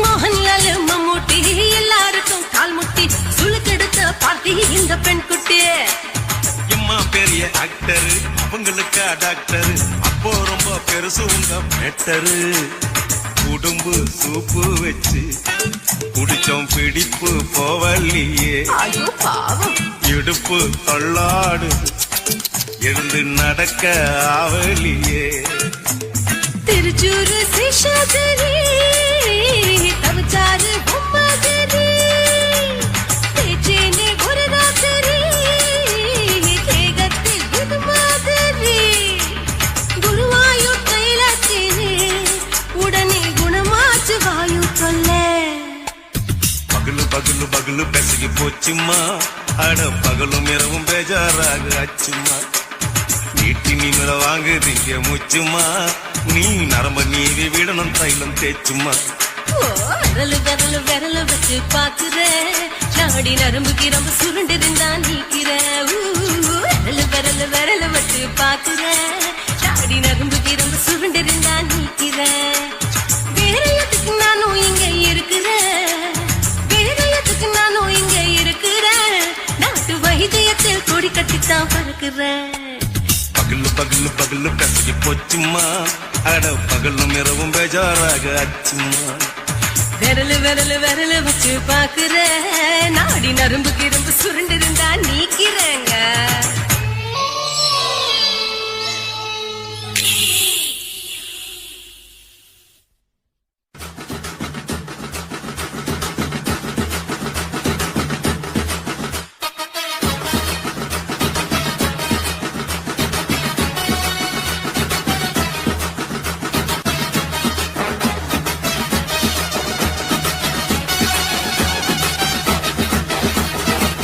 மோகன்லால் மம்மூட்டி எல்லாருக்கும் கால் முட்டி சுளுக்கெடுத்த பார்ட்டி இந்த பெண் குட்டி எம்மா பெரிய ஆக்டரு அவங்களுக்கா டாக்டரு அப்போ ரொம்ப பெருசு உங்க மேட்டரு உடம்பு சூப்பு வச்சு குடிச்சோம் பிடிப்பு போவல்லையே ஐயோ பாவம் இடுப்பு தொள்ளாடு எழுந்து நடக்க ஆவலியே திருச்சூரு சேஷாதிரி தவிச்சாரு பொம்மாதிரி தேச்சேனே ஒரு ராத்திரி தேகத்தில் இது மாதிரி குருவாயூர் தைலத்தினே உடனே குணமாச்சு வாயு சொல்ல பகலு பகலு பகலு பெசகி போச்சுமா அட பகலும் இரவும் பேஜாராக ஆச்சுமா நீட்டி நிமிர வாங்குதிங்க முச்சுமா நீ நரம்ப நீவி விடணும் தைலம் தேச்சுமா விரல வச்சு பாக்குறேன் நாடி நரம்பு கிரம்பு சுருண்டு இருந்தா நீக்கிறேன் விரல வச்சு பாக்குறேன் நாடி நரம்பு கிரம்பு சுருண்டு இருந்தா நீக்கிறேன் வேற எதுக்கு நானும் இங்க இருக்கிறேன் வேற எதுக்கு நானும் இங்க இருக்கிறேன் நாட்டு வைத்தியத்தில் கொடி கட்டித்தான் பறக்கிறேன் பகலு பகலு பகலு பெசகி போச்சுமா அட பகலும் இரவும் பேஜாராக ஆச்சுமா விரல வச்சு பாக்குறேன் நாடி நரம்பு கிரம்பு சுருண்டு இருந்தா நீக்கிறேங்க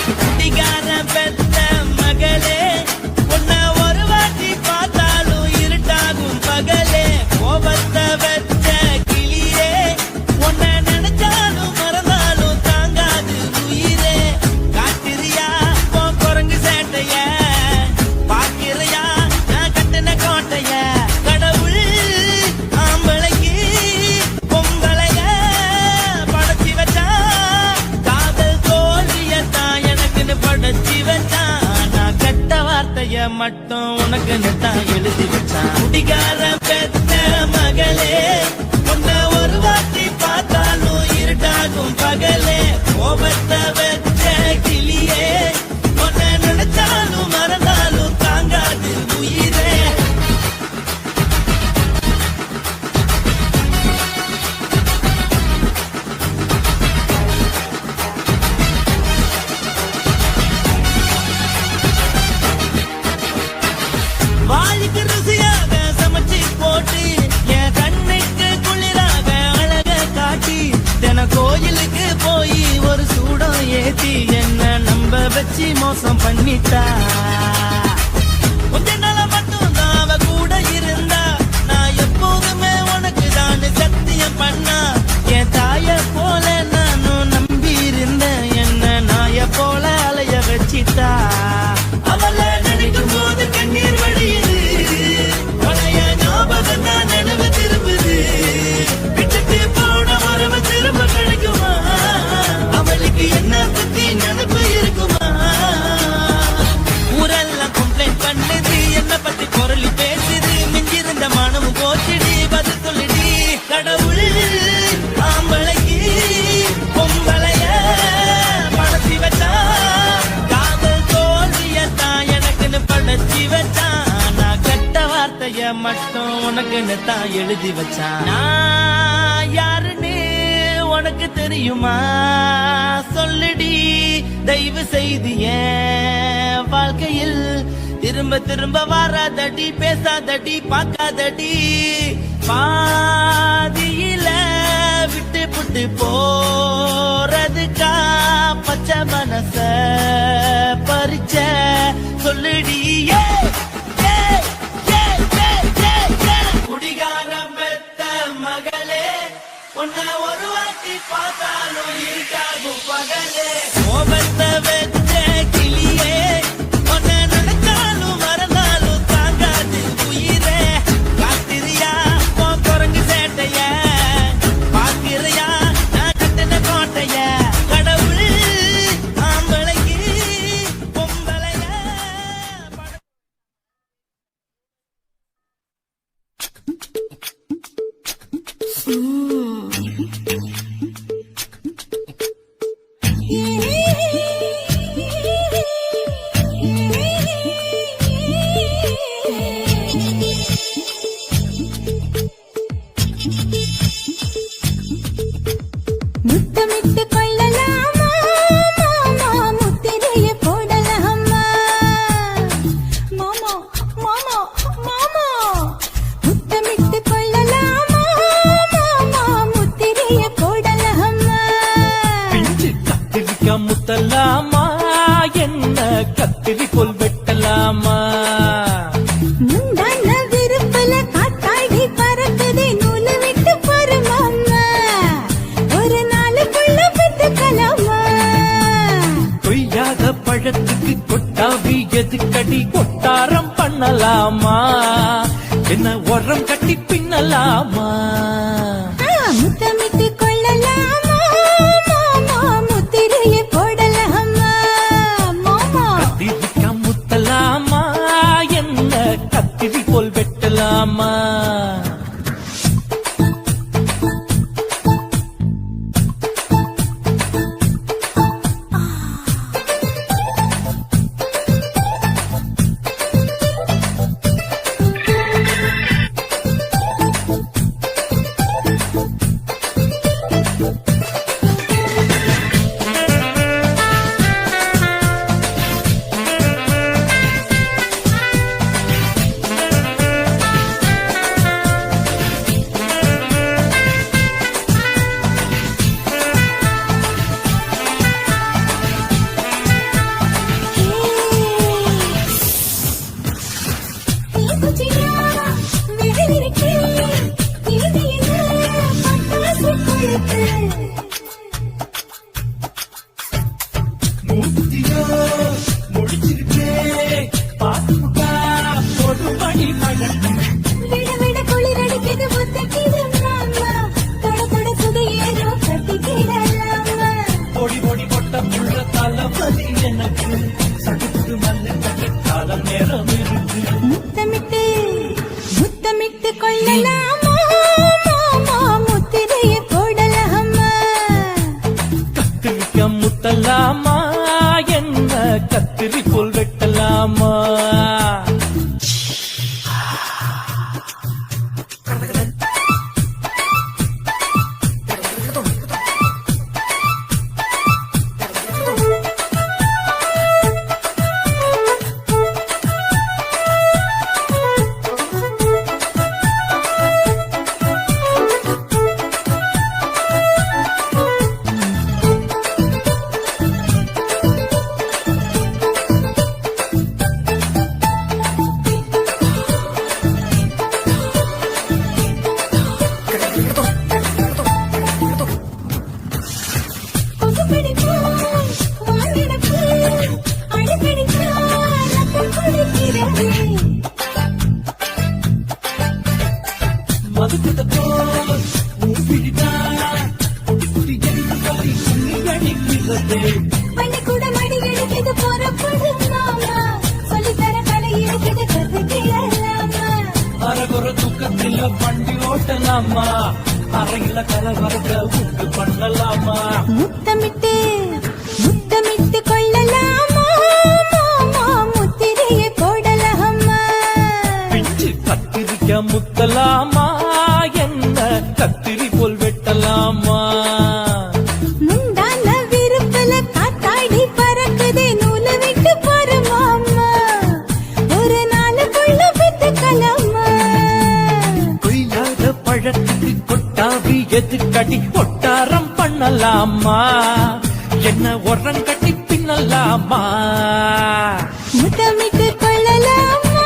குட்டிகார பெத்த மகளே மட்டும் உனக்குன்னு தான் எழுதி வச்சான். குடிகார பெத்த மகளே, உன்னை ஒரு வாட்டி பார்த்தாலும் இருட்டாகும் பகலே. கோபத்தை வச்ச கிளியே, உன்னை நினைச்சாலும் மறந்தாலும் தாங்காது உயிரே. வாய்க்கு ருசியாக சமைச்சு போட்டு என் கண்ணுக்கு குளிராக அழக காட்டி தின கோயிலுக்கு போய் ஒரு சூடம் ஏத்தி என்ன நம்ப வச்சு மோசம் பண்ணிட்டா. கொஞ்ச நாள மட்டும் தான் அவ கூட இருந்தா, நான் எப்போதுமே உனக்கு தான் சத்தியம் பண்ணா. என் தாய போல நானும் நம்பி இருந்தேன், என்ன நாய போல அலைய வச்சிட்டா. அவளை நினைக்கும் போது கண்ணீர் வடியுது, பழைய ஞாபகம் தான் நினைவு திரும்புது. விட்டுட்டு போன வரவ திரும்ப கிடைக்குமா? அவளுக்கு என்ன பத்தி நினைப்பு இருக்குமா? ஊரெல்லாம் கம்ப்ளைண்ட் பண்ணுது, என்ன பத்தி குரலி பேசுது. மிஞ்சிருந்த மனமும் போச்சுடி, பதில் சொல்லுடி. கடவுள் ஆம்பளைக்கு பொம்பளைய படத்தி வச்சா, காதல் தோல்வியத்தான் எனக்குன்னு படைச்சி வச்சான். நான் கெட்ட வார்த்தைய மட்டும் உனக்குன்னு தான் எழுதி வச்சான். நான் யாருன்னு உனக்கு தெரியுமா? சொல்லுடி தயவு செய்து என் வாழ்க்கையில் திரும்ப திரும்ப வராதடி, பேசாதடி, பார்க்காதடி. பாதியில விட்டு புட்டு போறதுக்கா பச்சை மனச பறிச்ச சொல்லுடி. குடிகாரம் பெத்த மகளே, உன்னை ஒரு வாட்டி பார்த்தாலும் இருக்காகும் பகலே. கோபத்தை வச்ச கிளியே, உன்னை நினைச்சாலும் மறந்தாலும் தாங்காது உயிரே. காத்திரியா உன் குரங்கு சேட்டைய, பாக்கிறியா நான் கட்டின கோட்டைய. கடவுள் ஆம்பளைக்கு பொம்பளைய முத்தமிட்டு கொள்ளலாமா மாமா, முத்திரைய போடலாமா மாமா மாமா மாமா. முத்தமிட்டு கொள்ளலாமா மாமா, முத்திரைய போடலாமா. பிஞ்சு கத்திரிக்கா முத்தலாமா, என்ன கத்திரிக்கோல் வெட்டலாமா? முந்தான விருப்பல காத்தாடி பறக்குதே, நூலு விட்டு பாரு மாமா, ஒரு நாளுக்குள்ள பெற்றுக்கலாமா. கொய்யாத பழத்துக்கு கொட்டாவி எதுக்கடி, கொட்டாரம் பண்ணலாமா? என்ன உரம் கட்டி பின்னலாமா? முத்தமிட்டு கொள்ளலாமா மாமா, முத்திரைய போடலாமா மாமா. கத்திரிக்கா முத்தலாமா, என்ன கத்திரிக்கோல் வெட்டலாமா? இது என்ன பட்டாசு கொழுப்பு. சொல்றதே பள்ளிக்கூட மடி எடுக்குது புறப்படு மாமா சொல்லித்தர கலை இருக்குது கதை கேளாமா அரகுற தூக்கத்தில் வண்டி ஓட்டலாமா அறையில கலவரத்தை உண்டு பண்ணலாமா முத்தமிட்டு முத்தமிட்டு கொள்ளலாமா மாமா முத்திரையை போடலாமா பிஞ்சு கத்திரிக்க முத்தலாமா என்ன கத்திரி போல் வெட்டலாமா முந்தான விருப்பல காத்தாடி பறக்குதே நூல விட்டு போற மாமா ஒரு நாளுக்குள்ள பெத்துக்கலாமா கொய்யாத பழத்துக்கு கொட்டாவி எதுக்கடி ஒட்டாரம் பண்ணலாமா என்ன உரங்கட்டி பின்னலாமா முத்தமிட்டு கொள்ளலாமா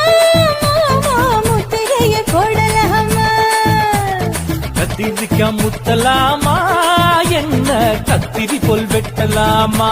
மாமா முத்திரையை போடலாமா கத்திரிக்க முத்தலாமா என்ன கத்திரி போல் வெட்டலாமா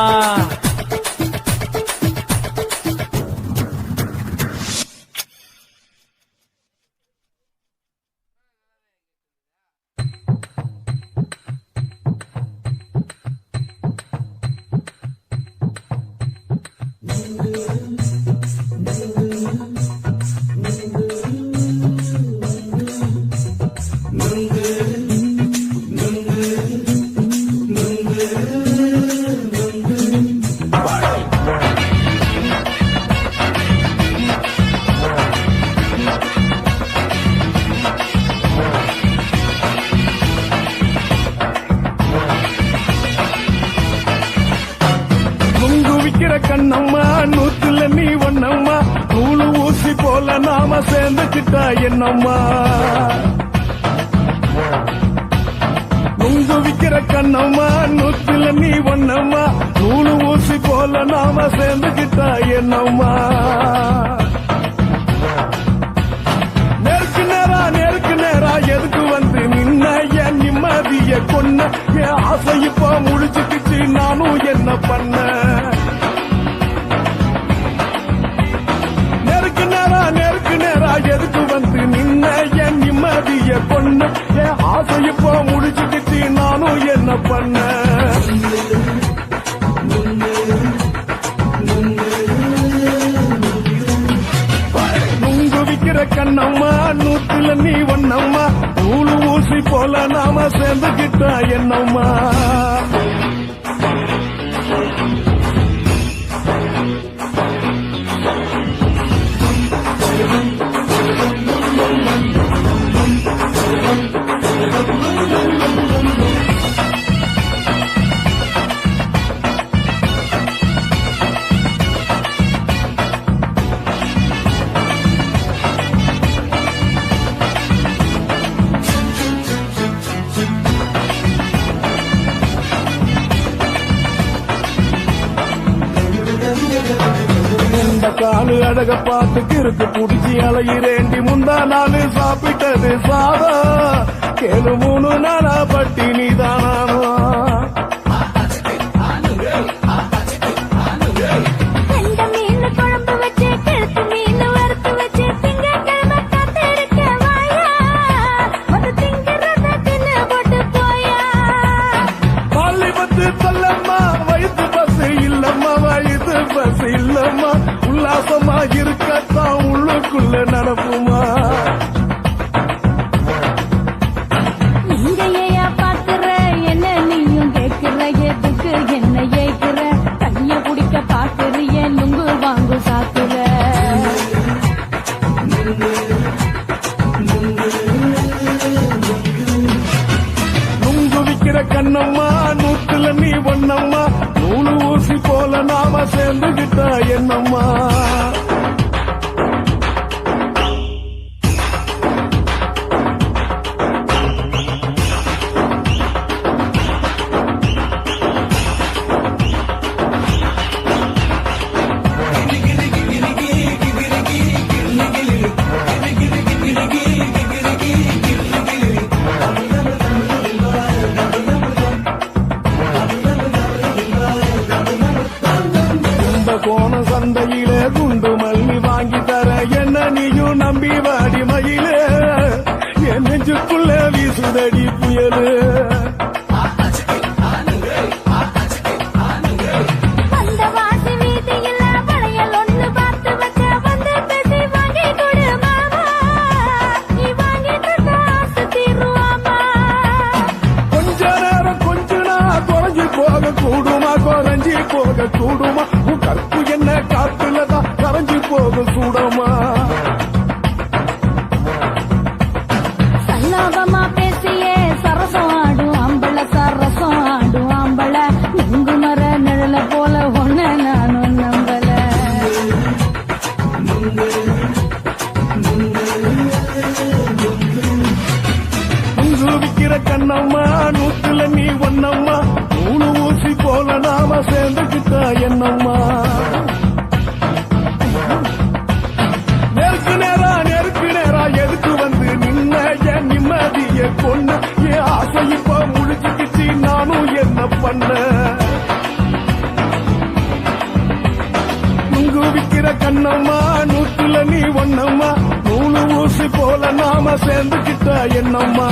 நுங்கு விக்கிற கண்ணம்மா நூத்துல நீ ஒன்னம்மா நூலு ஊசி போல நாம சேர்ந்துக்கிட்டா என்னம்மா நுங்கு விக்கிற கண்ணம்மா நூத்துல நீ ஒன்னம்மா நூலு ஊசி போல நாம சேர்ந்துக்கிட்டா என்னம்மா நேருக்கு நேரா எதுக்கு வந்து நின்ன என் நிம்மதிய கொன்ன என் ஆசை இப்ப முடிச்சுக்கிச்சு நானும் என்ன பண்ண நேருக்கு நேரா எதுக்கு வந்து நின்ன என் நிம்மதிய கொன்ன என் ஆசை இப்ப முடிச்சுக்கிச்சு நானும் என்ன பண்ண நுங்கு விக்கிற கண்ணம்மா நூத்துல நீ ஒன்னம்மா நூலு ஊசி போல நாம சேர்ந்துக்கிட்டா என்னம்மா இந்த காலு அழக பார்த்துக்கு இருக்கு புடிச்சி அலையிறேண்டி முந்தா நாளு சாப்பிட்டது சாதம் கேளு 3 நாளா பட்டினி தானானோ கண்ட மீன் குழம்பு வச்சு கழுத்து மீன் வறுத்து வச்சு திங்கக்கிழமை காத்திருக்க வாயா ஒரு திங்கிறத தின்னு போட்டு போயா பள்ளி பத்து சொல்லம்மா வயிற்று பசு இல்லம்மா வயிற்று பசு இல்லம்மா உல்லாசமா இருக்கத்தான் உள்ளுக்குள்ள நடப்புமா நீங்க ஏயா பாக்குற என்ன நீயும் கேக்குற எதுக்கு என்ன ஏக்குற கைய குடிக்க பாக்குறிய நுங்கு வாங்கு சாக்குற நுங்கு விக்கிற கண்ணம்மா நூத்துல நீ ஒன்னம்மா நூலு ஊசி போல நாம சேர்ந்துகிட்டா என்னம்மா சந்தையிலே குண்டு மல்லி வாங்கி தர என்ன நீயும் நம்பி வாடி மயிலே என் நெஞ்சுக்குள்ள வீசுதடி புயலு போக கூடுமா குறைஞ்சி போக கூடுமா உன் கற்பு என்ன காத்துலதான் கரைஞ்சி போக கூடுமா சல்லாபமா பேசியே சரசம் ஆடும் அம்பள சரசம் ஆடும் அம்பள நுங்கு மர நிழல போல ஒன்ன நானும் நம்பல உங்கு விக்கிற கண்ணம்மா நூத்துல நீ ஒன்னம்மா நூலு ஊசி போல நாம சேர்ந்துக்கிட்டா என்னம்மா நெருக்கு நேரா எதுக்கு வந்து நின்ன என் நிம்மதிய கொன்ன என் ஆசை இப்ப முழிச்சுக்கிச்சு நானும் என்ன பண்ண உங்கு விக்கிற கண்ணம்மா நூத்துல நீ ஒன்னம்மா நூலு ஊசி போல நாம சேர்ந்துக்கிட்டா என்னம்மா